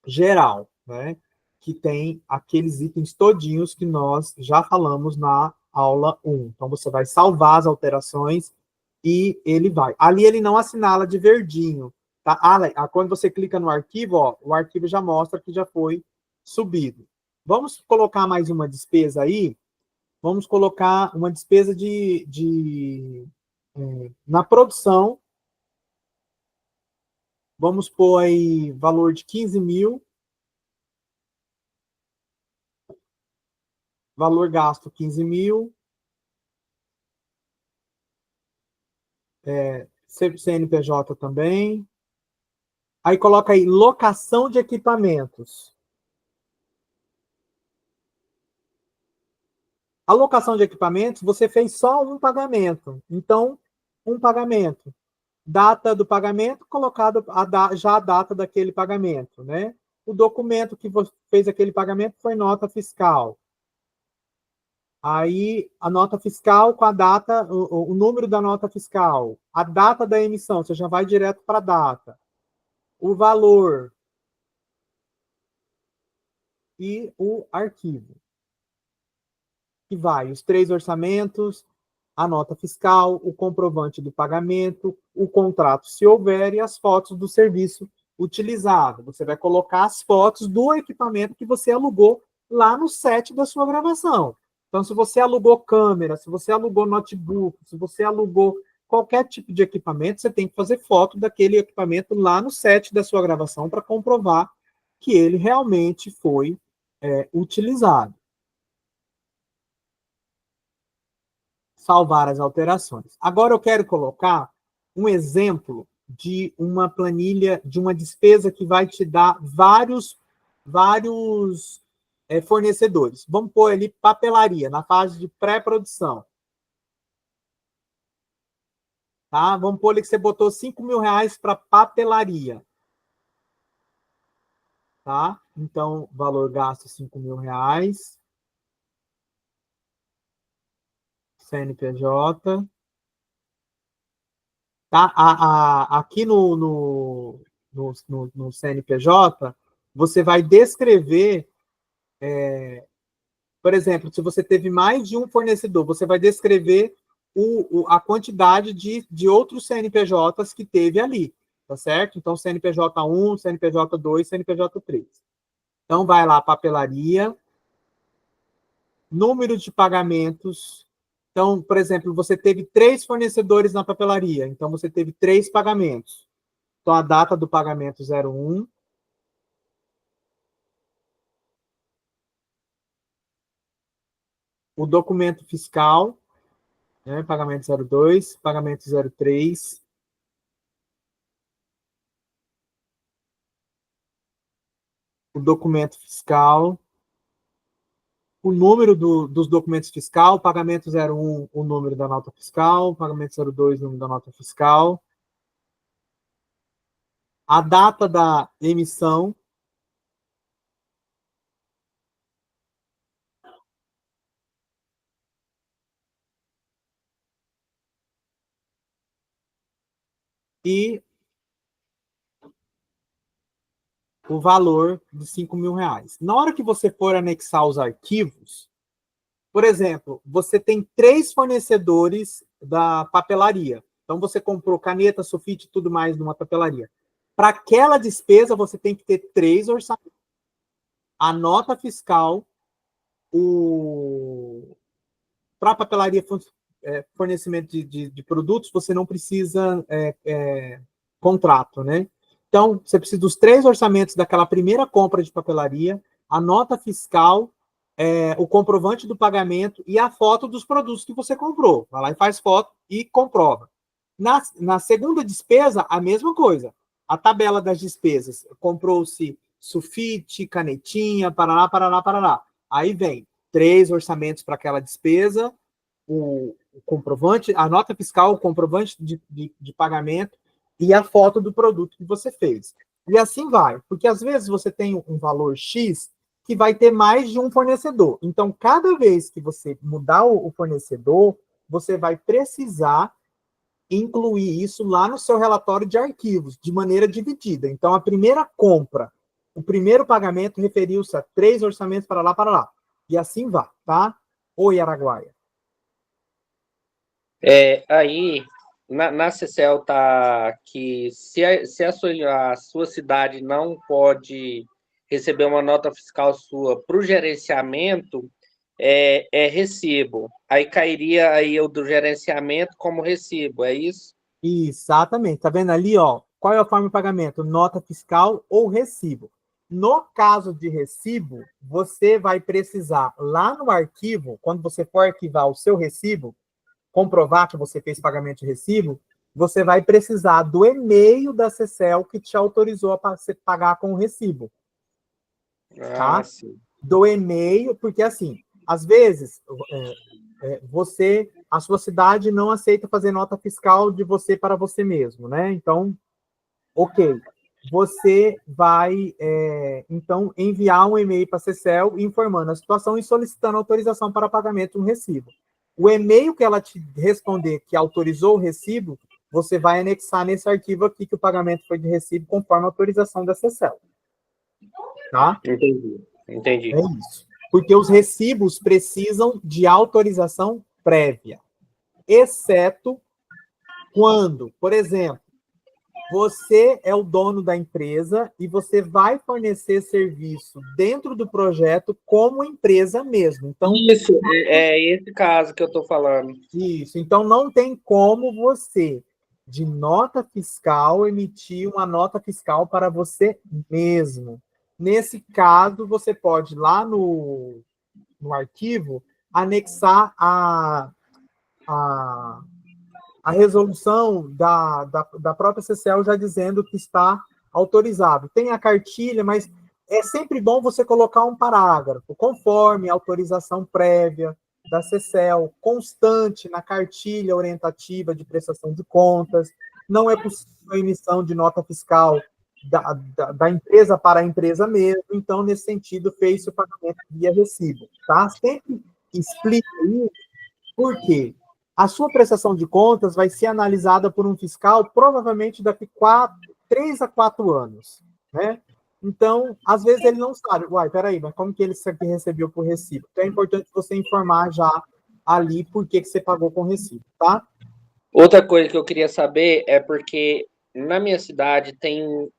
geral, né? Que tem aqueles itens todinhos que nós já falamos na aula 1. Então, você vai salvar as alterações e ele vai. Ali ele não assinala de verdinho, tá? Quando você clica no arquivo, ó, o arquivo já mostra que já foi subido. Vamos colocar mais uma despesa aí? Vamos colocar uma despesa na produção, vamos pôr aí valor de 15 mil, valor gasto 15 mil, CNPJ também. Aí coloca aí locação de equipamentos. A locação de equipamentos, você fez só um pagamento. Então, um pagamento. Data do pagamento, colocado já a data daquele pagamento, né? O documento que você fez aquele pagamento foi nota fiscal. Aí, a nota fiscal com a data, o número da nota fiscal, a data da emissão, você já vai direto para a data. O valor e o arquivo. Que vai os 3 orçamentos, a nota fiscal, o comprovante do pagamento, o contrato, se houver, e as fotos do serviço utilizado. Você vai colocar as fotos do equipamento que você alugou lá no set da sua gravação. Então, se você alugou câmera, se você alugou notebook, se você alugou qualquer tipo de equipamento, você tem que fazer foto daquele equipamento lá no set da sua gravação para comprovar que ele realmente foi utilizado. Salvar as alterações. Agora eu quero colocar um exemplo de uma planilha, de uma despesa que vai te dar vários fornecedores. Vamos pôr ali papelaria, na fase de pré-produção. Tá? Vamos pôr ali que você botou 5 mil reais para papelaria. Tá? Então, valor gasto 5 mil reais. CNPJ. Tá? Aqui no CNPJ, você vai descrever, por exemplo, se você teve mais de um fornecedor, você vai descrever a quantidade de outros CNPJs que teve ali, tá certo? Então, CNPJ 1, CNPJ 2, CNPJ 3. Então, vai lá, papelaria, número de pagamentos. Então, por exemplo, você teve 3 fornecedores na papelaria, então você teve 3 pagamentos. Então, a data do pagamento 01, o documento fiscal, né, pagamento 02, pagamento 03, o documento fiscal, o número dos documentos fiscal, pagamento 01, o número da nota fiscal, pagamento 02, o número da nota fiscal, a data da emissão, e o valor de R$ 5.000. Na hora que você for anexar os arquivos, por exemplo, você tem 3 fornecedores da papelaria. Então, você comprou caneta, sulfite e tudo mais numa papelaria. Para aquela despesa, você tem que ter 3 orçamentos. A nota fiscal, para a papelaria fornecimento de produtos, você não precisa contrato, né? Então, você precisa dos 3 orçamentos daquela primeira compra de papelaria, a nota fiscal, o comprovante do pagamento e a foto dos produtos que você comprou. Vai lá e faz foto e comprova. Na segunda despesa, a mesma coisa. A tabela das despesas. Comprou-se sulfite, canetinha, parará, parará, parará. Aí vem 3 orçamentos para aquela despesa, o comprovante, a nota fiscal, o comprovante de pagamento e a foto do produto que você fez. E assim vai, porque às vezes você tem um valor X que vai ter mais de um fornecedor. Então, cada vez que você mudar o fornecedor, você vai precisar incluir isso lá no seu relatório de arquivos, de maneira dividida. Então, a primeira compra, o primeiro pagamento referiu-se a 3 orçamentos para lá, para lá. E assim vai, tá? Oi, Araguaia. Aí, na CCL tá que se a sua cidade não pode receber uma nota fiscal sua para o gerenciamento, é recibo. Aí cairia aí o do gerenciamento como recibo, é isso? Exatamente. Tá vendo ali, ó? Qual é a forma de pagamento? Nota fiscal ou recibo. No caso de recibo, você vai precisar, lá no arquivo, quando você for arquivar o seu recibo, comprovar que você fez pagamento de recibo, você vai precisar do e-mail da CCL que te autorizou a você pagar com o recibo. Tá? Sim. Do e-mail, porque assim, às vezes, a sua cidade não aceita fazer nota fiscal de você para você mesmo, né? Então, ok. Você vai, então, enviar um e-mail para a CCL informando a situação e solicitando autorização para pagamento de um recibo. O e-mail que ela te responder que autorizou o recibo, você vai anexar nesse arquivo aqui que o pagamento foi de recibo conforme a autorização da CCL. Tá? Entendi. É isso. Porque os recibos precisam de autorização prévia, exceto quando, por exemplo, você é o dono da empresa e você vai fornecer serviço dentro do projeto como empresa mesmo. Então, isso, é esse caso que eu estou falando. Isso. Então, não tem como você, de nota fiscal, emitir uma nota fiscal para você mesmo. Nesse caso, você pode, lá no arquivo, anexar a resolução da própria CCL já dizendo que está autorizado. Tem a cartilha, mas é sempre bom você colocar um parágrafo, conforme a autorização prévia da CCL, constante na cartilha orientativa de prestação de contas. Não é possível a emissão de nota fiscal da empresa para a empresa mesmo. Então, nesse sentido, fez o pagamento via recibo. Tá? Sempre explica isso, por quê? A sua prestação de contas vai ser analisada por um fiscal provavelmente daqui 3 a 4 anos, né? Então, às vezes ele não sabe, peraí, mas como que ele aqui recebeu por recibo? Então é importante você informar já ali por que você pagou com recibo, tá? Outra coisa que eu queria saber é porque na minha cidade tem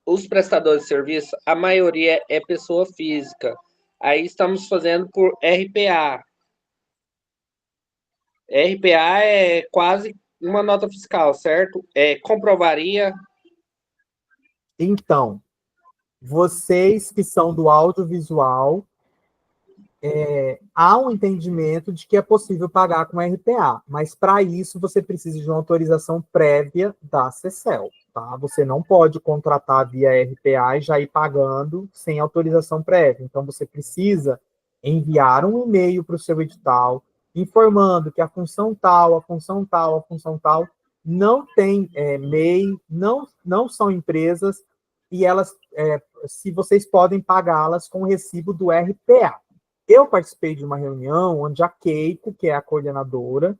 os prestadores de serviço, a maioria é pessoa física. Aí estamos fazendo por RPA. RPA é quase uma nota fiscal, certo? Comprovaria. Então, vocês que são do audiovisual, há um entendimento de que é possível pagar com RPA, mas para isso você precisa de uma autorização prévia da CCL, tá? Você não pode contratar via RPA e já ir pagando sem autorização prévia. Então, você precisa enviar um e-mail para o seu edital, informando que a função tal, a função tal, a função tal, não tem MEI, não são empresas, e elas, se vocês podem pagá-las com o recibo do RPA. Eu participei de uma reunião onde a Keiko, que é a coordenadora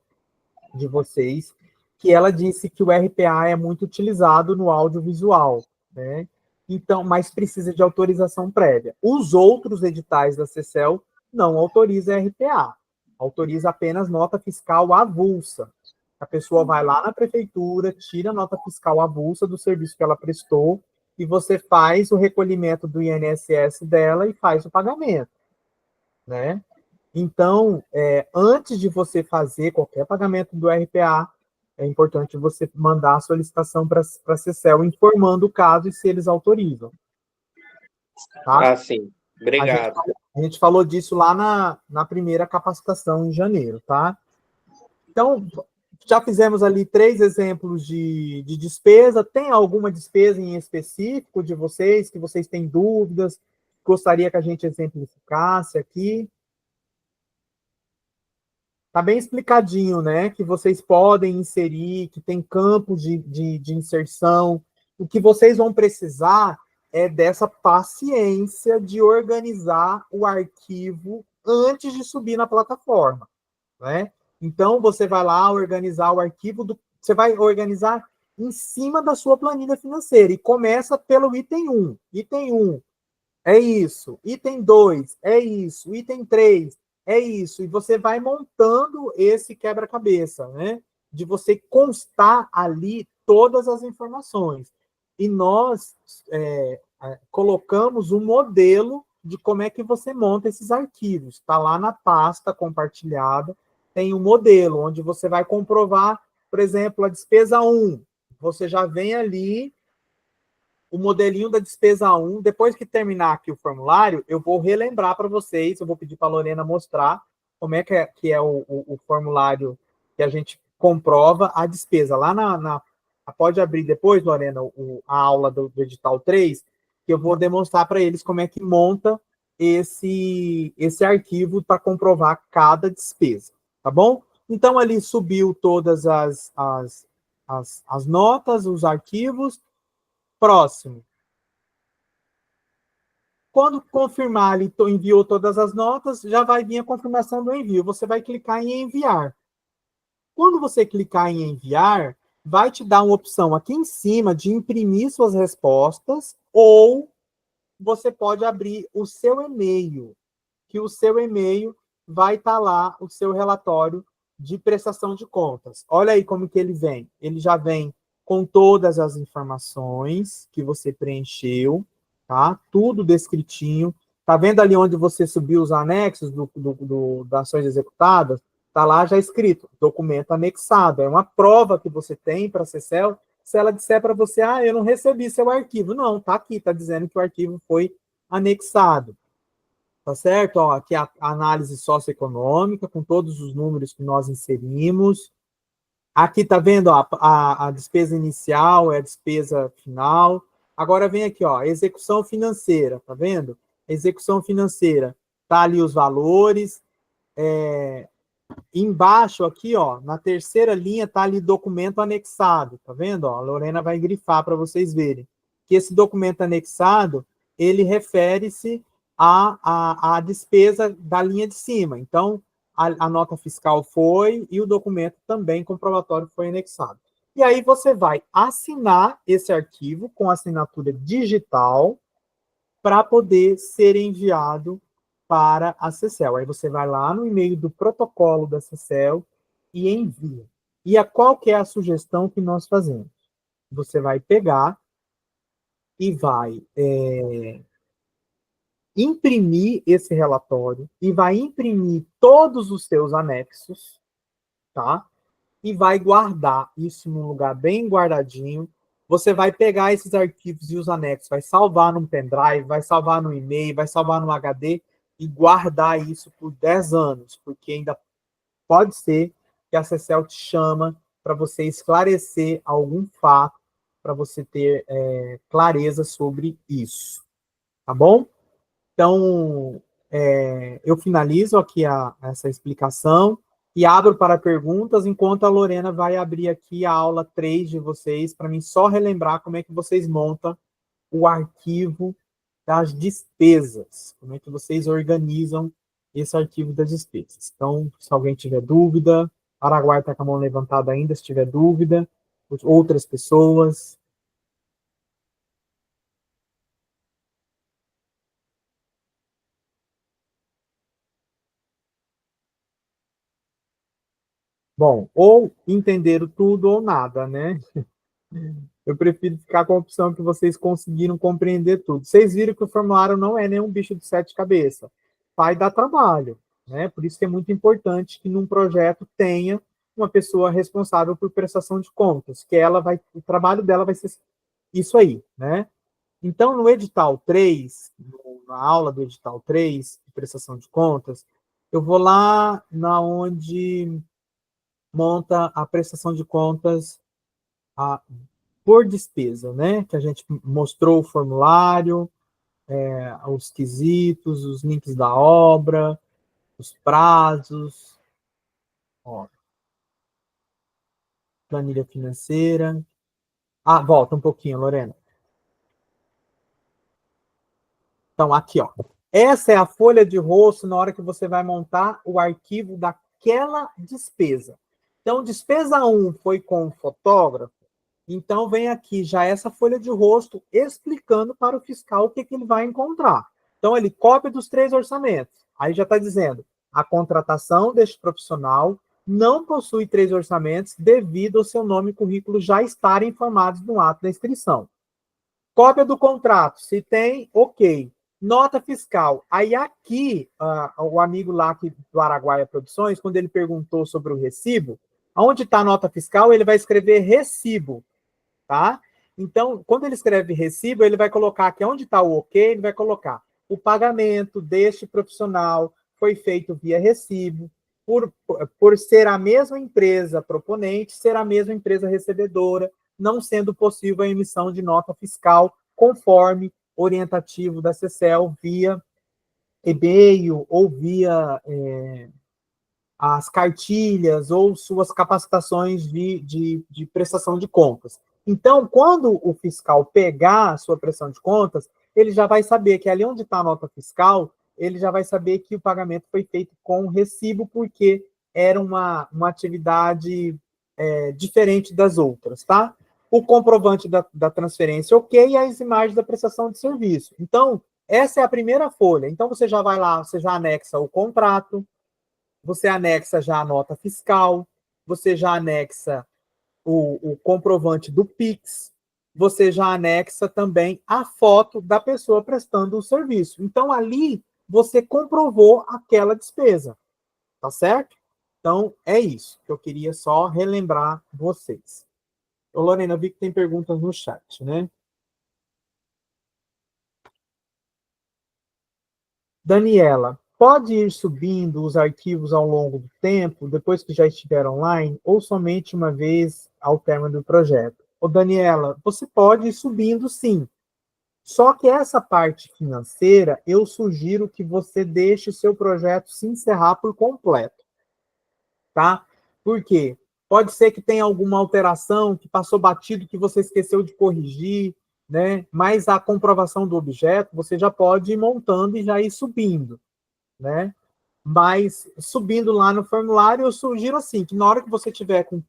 de vocês, que ela disse que o RPA é muito utilizado no audiovisual, né? Então, mas precisa de autorização prévia. Os outros editais da CECEL não autoriza RPA, autoriza apenas nota fiscal avulsa. A pessoa vai lá na prefeitura, tira a nota fiscal avulsa do serviço que ela prestou e você faz o recolhimento do INSS dela e faz o pagamento, né? Então, antes de você fazer qualquer pagamento do RPA, é importante você mandar a solicitação para a CECEL informando o caso e se eles autorizam. Tá? Ah, sim. Obrigado. A gente falou disso lá na primeira capacitação em janeiro, tá? Então, já fizemos ali 3 exemplos de despesa. Tem alguma despesa em específico de vocês, que vocês têm dúvidas? Gostaria que a gente exemplificasse aqui? Tá bem explicadinho, né? Que vocês podem inserir, que tem campos de inserção. O que vocês vão precisar é dessa paciência de organizar o arquivo antes de subir na plataforma, né? Então, você vai lá organizar o arquivo, você vai organizar em cima da sua planilha financeira e começa pelo item 1. Item 1 é isso. Item 2 é isso. Item 3 é isso. E você vai montando esse quebra-cabeça, né? De você constar ali todas as informações. E nós colocamos um modelo de como é que você monta esses arquivos. Está lá na pasta compartilhada, tem um modelo, onde você vai comprovar, por exemplo, a despesa 1. Você já vem ali o modelinho da despesa 1. Depois que terminar aqui o formulário, eu vou relembrar para vocês, eu vou pedir para a Lorena mostrar como é que é o formulário que a gente comprova a despesa. Lá pode abrir depois, Lorena, a aula do edital 3, que eu vou demonstrar para eles como é que monta esse arquivo para comprovar cada despesa, tá bom? Então, ali subiu todas as notas, os arquivos. Próximo. Quando confirmar, ele enviou todas as notas, já vai vir a confirmação do envio. Você vai clicar em enviar. Quando você clicar em enviar, vai te dar uma opção aqui em cima de imprimir suas respostas, ou você pode abrir o seu e-mail, que o seu e-mail vai estar lá o seu relatório de prestação de contas. Olha aí como que ele vem. Ele já vem com todas as informações que você preencheu, tá? Tudo descritinho. Tá vendo ali onde você subiu os anexos das ações executadas? Tá lá já escrito, documento anexado. É uma prova que você tem para a CECEL. Se ela disser para você, eu não recebi seu arquivo. Não, tá aqui, tá dizendo que o arquivo foi anexado. Tá certo? Ó, aqui a análise socioeconômica, com todos os números que nós inserimos. Aqui tá vendo, ó, a despesa inicial é a despesa final. Agora vem aqui, ó, execução financeira, tá vendo? Execução financeira, tá ali os valores. Embaixo aqui, ó, na terceira linha, tá ali documento anexado, tá vendo? Ó, a Lorena vai grifar para vocês verem. Que esse documento anexado, ele refere-se à despesa da linha de cima. Então, a nota fiscal foi e o documento também comprobatório foi anexado. E aí você vai assinar esse arquivo com assinatura digital para poder ser enviado para a CECEL. Aí você vai lá no e-mail do protocolo da CECEL e envia. E qual que é a sugestão que nós fazemos? Você vai pegar e vai imprimir esse relatório e vai imprimir todos os seus anexos, tá? E vai guardar isso num lugar bem guardadinho. Você vai pegar esses arquivos e os anexos, vai salvar num pendrive, vai salvar no e-mail, vai salvar no HD e guardar isso por 10 anos, porque ainda pode ser que a CECEL te chama para você esclarecer algum fato, para você ter clareza sobre isso, tá bom? Então, eu finalizo aqui essa explicação e abro para perguntas, enquanto a Lorena vai abrir aqui a aula 3 de vocês, para mim só relembrar como é que vocês montam o arquivo das despesas, como é que vocês organizam esse arquivo das despesas. Então, se alguém tiver dúvida, Araguai está com a mão levantada ainda, se tiver dúvida, outras pessoas. Bom, ou entenderam tudo ou nada, né? Eu prefiro ficar com a opção que vocês conseguiram compreender tudo. Vocês viram que o formulário não é nenhum bicho de sete cabeças. Vai dar trabalho, né? Por isso que é muito importante que num projeto tenha uma pessoa responsável por prestação de contas, que ela vai, o trabalho dela vai ser isso aí, né? Então, no edital 3, na aula do edital 3, de prestação de contas, eu vou lá na onde monta a prestação de contas por despesa, né? Que a gente mostrou o formulário, os quesitos, os links da obra, os prazos, ó, planilha financeira. Ah, volta um pouquinho, Lorena. Então, aqui, ó. Essa é a folha de rosto na hora que você vai montar o arquivo daquela despesa. Então, despesa 1 foi com o fotógrafo, então vem aqui já essa folha de rosto explicando para o fiscal o que, que ele vai encontrar. Então, ele cópia dos 3 orçamentos. Aí já está dizendo, a contratação deste profissional não possui 3 orçamentos devido ao seu nome e currículo já estarem informados no ato da inscrição. Cópia do contrato, se tem, ok. Nota fiscal. Aí aqui, o amigo lá do Araguaia Produções, quando ele perguntou sobre o recibo, onde está a nota fiscal, ele vai escrever recibo, tá? Então, quando ele escreve recibo, ele vai colocar aqui, onde está o ok, ele vai colocar o pagamento deste profissional foi feito via recibo, por ser a mesma empresa proponente, ser a mesma empresa recebedora, não sendo possível a emissão de nota fiscal conforme orientativo da CECEL via e-mail ou via as cartilhas ou suas capacitações de prestação de contas. Então, quando o fiscal pegar a sua prestação de contas, ele já vai saber que ali onde está a nota fiscal, ele já vai saber que o pagamento foi feito com recibo, porque era uma atividade diferente das outras, tá? O comprovante da transferência, ok, e as imagens da prestação de serviço. Então, essa é a primeira folha. Então, você já vai lá, você já anexa o contrato, você anexa já a nota fiscal, você já anexa o comprovante do Pix, você já anexa também a foto da pessoa prestando o serviço. Então, ali, você comprovou aquela despesa, tá certo? Então, é isso que eu queria só relembrar vocês. Ô, Lorena, eu vi que tem perguntas no chat, né? Daniela, pode ir subindo os arquivos ao longo do tempo, depois que já estiver online, ou somente uma vez ao término do projeto? Ô, Daniela, você pode ir subindo, sim. Só que essa parte financeira, eu sugiro que você deixe o seu projeto se encerrar por completo, tá? Por quê? Pode ser que tenha alguma alteração que passou batido, que você esqueceu de corrigir, né? Mas a comprovação do objeto, você já pode ir montando e já ir subindo, né? Mas subindo lá no formulário, eu sugiro assim, que na hora que você tiver com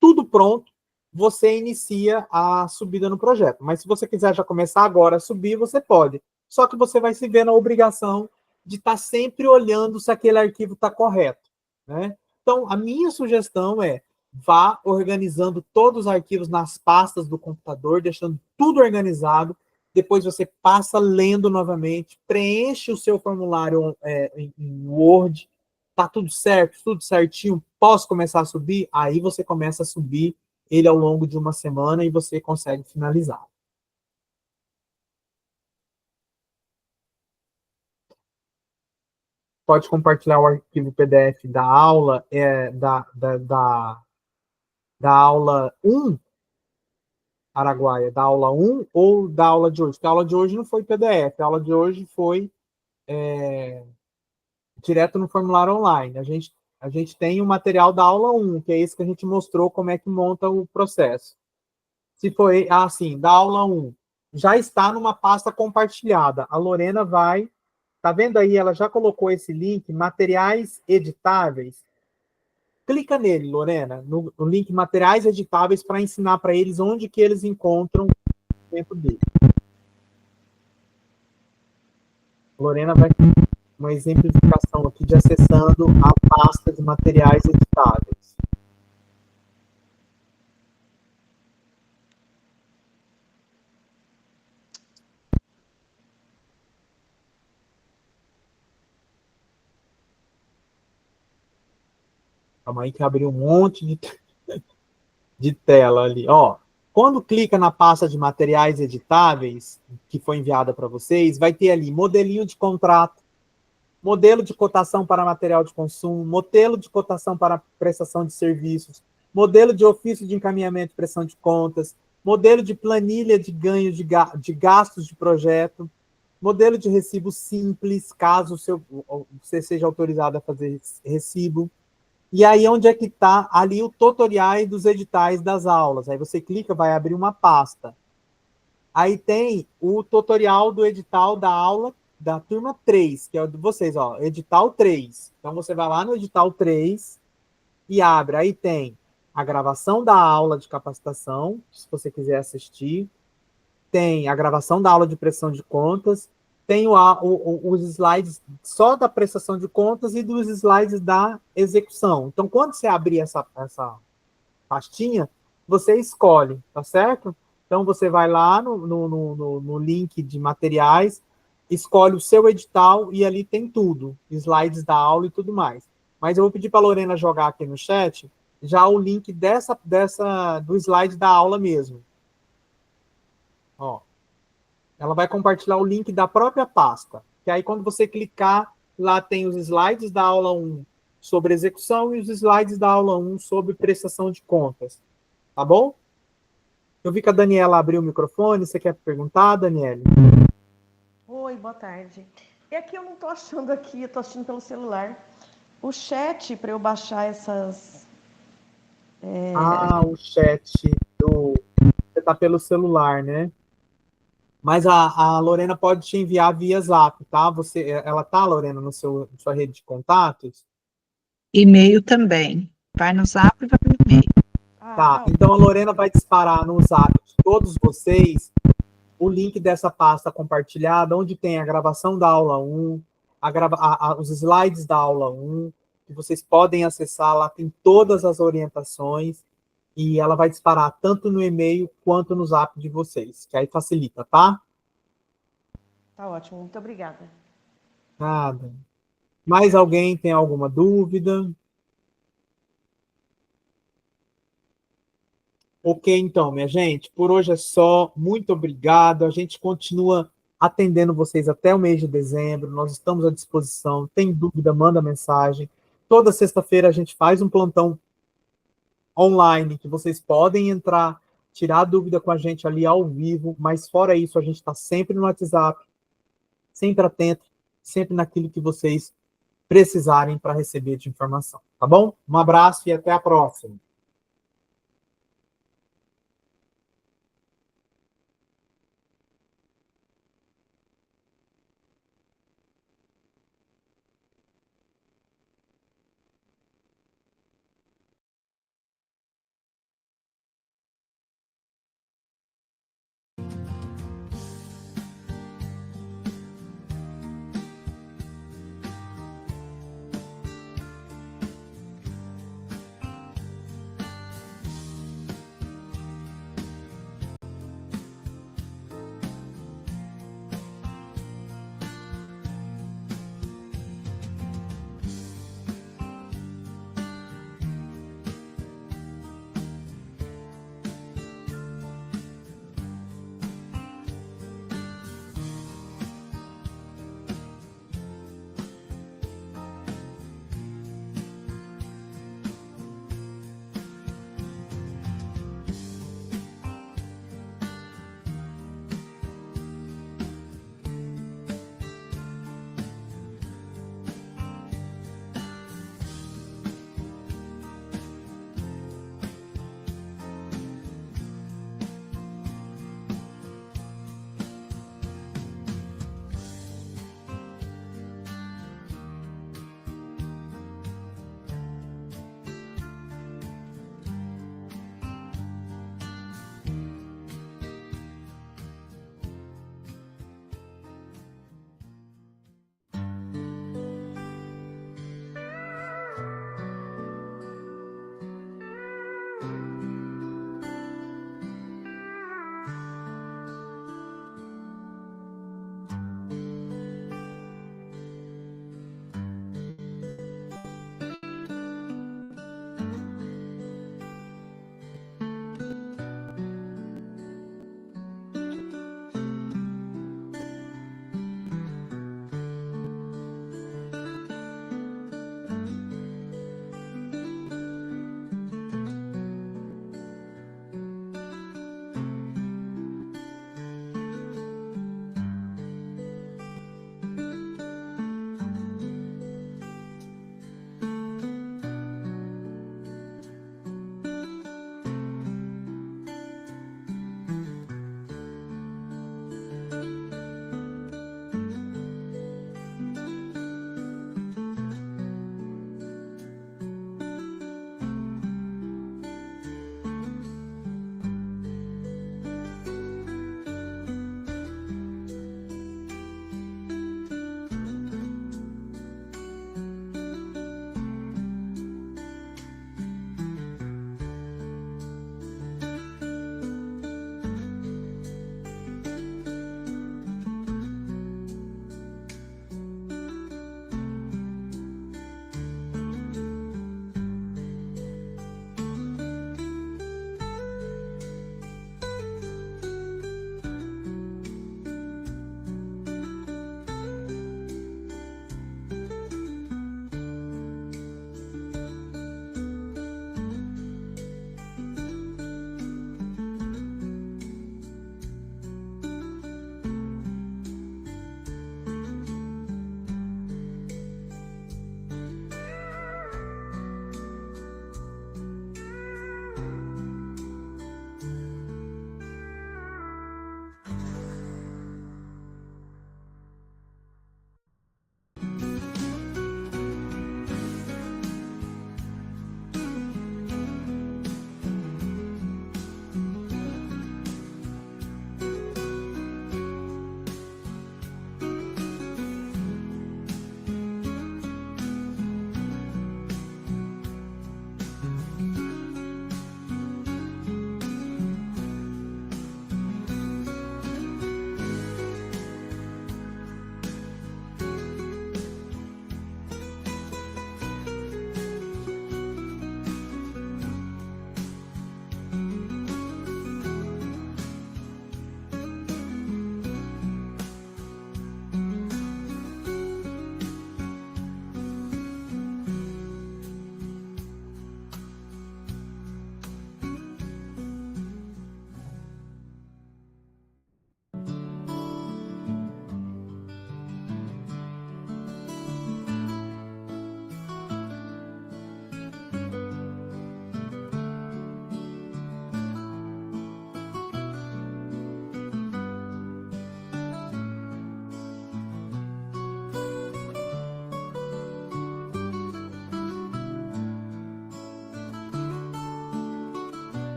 tudo pronto, você inicia a subida no projeto. Mas se você quiser já começar agora a subir, você pode. Só que você vai se ver na obrigação de estar sempre olhando se aquele arquivo está correto, né? Então, a minha sugestão é vá organizando todos os arquivos nas pastas do computador, deixando tudo organizado. Depois você passa lendo novamente, preenche o seu formulário em Word, tá tudo certo, tudo certinho, posso começar a subir? Aí você começa a subir ele ao longo de uma semana e você consegue finalizar. Pode compartilhar o arquivo PDF da aula, da aula 1, Araguaia, da aula 1 ou da aula de hoje? Porque a aula de hoje não foi PDF, a aula de hoje foi direto no formulário online. A gente tem o material da aula 1, que é esse que a gente mostrou como é que monta o processo. Se foi assim, da aula 1, já está numa pasta compartilhada. A Lorena vai, tá vendo aí? Ela já colocou esse link, materiais editáveis. Clica nele, Lorena, no link materiais editáveis para ensinar para eles onde que eles encontram dentro dele. Lorena vai uma exemplificação aqui de acessando a pasta de materiais editáveis. Calma aí que abriu um monte de tela ali. Ó, quando clica na pasta de materiais editáveis, que foi enviada para vocês, vai ter ali modelinho de contrato, modelo de cotação para material de consumo, modelo de cotação para prestação de serviços, modelo de ofício de encaminhamento e prestação de contas, modelo de planilha de ganho de gastos de projeto, modelo de recibo simples, caso você seja autorizado a fazer recibo. E aí, onde é que está ali o tutorial dos editais das aulas? Aí você clica, vai abrir uma pasta. Aí tem o tutorial do edital da aula da turma 3, que é o de vocês, ó, edital 3. Então, você vai lá no edital 3 e abre. Aí tem a gravação da aula de capacitação, se você quiser assistir. Tem a gravação da aula de prestação de contas. Tem os slides só da prestação de contas e dos slides da execução. Então, quando você abrir essa pastinha, você escolhe, tá certo? Então, você vai lá no link de materiais, escolhe o seu edital e ali tem tudo, slides da aula e tudo mais. Mas eu vou pedir para a Lorena jogar aqui no chat já o link do slide da aula mesmo. Ó. Ela vai compartilhar o link da própria pasta. Que aí, quando você clicar, lá tem os slides da aula 1 sobre execução e os slides da aula 1 sobre prestação de contas. Tá bom? Eu vi que a Daniela abriu o microfone. Você quer perguntar, Daniela? Oi, boa tarde. É que eu não estou achando aqui, eu estou assistindo pelo celular. O chat para eu baixar essas... O chat você tá pelo celular, né? Mas a Lorena pode te enviar via Zap, tá? Ela tá, Lorena, na sua rede de contatos? E-mail também. Vai no Zap e vai no e-mail. Tá, então a Lorena vai disparar no Zap de todos vocês o link dessa pasta compartilhada, onde tem a gravação da aula 1, os slides da aula 1, que vocês podem acessar, lá tem todas as orientações, e ela vai disparar tanto no e-mail quanto no Zap de vocês, que aí facilita, tá? Tá ótimo, muito obrigada. Nada. Mais alguém tem alguma dúvida? Ok, então, minha gente, por hoje é só. Muito obrigado. A gente continua atendendo vocês até o mês de dezembro. Nós estamos à disposição. Tem dúvida, manda mensagem. Toda sexta-feira a gente faz um plantão online que vocês podem entrar, tirar dúvida com a gente ali ao vivo, mas fora isso, a gente está sempre no WhatsApp, sempre atento, sempre naquilo que vocês precisarem para receber de informação, tá bom? Um abraço e até a próxima.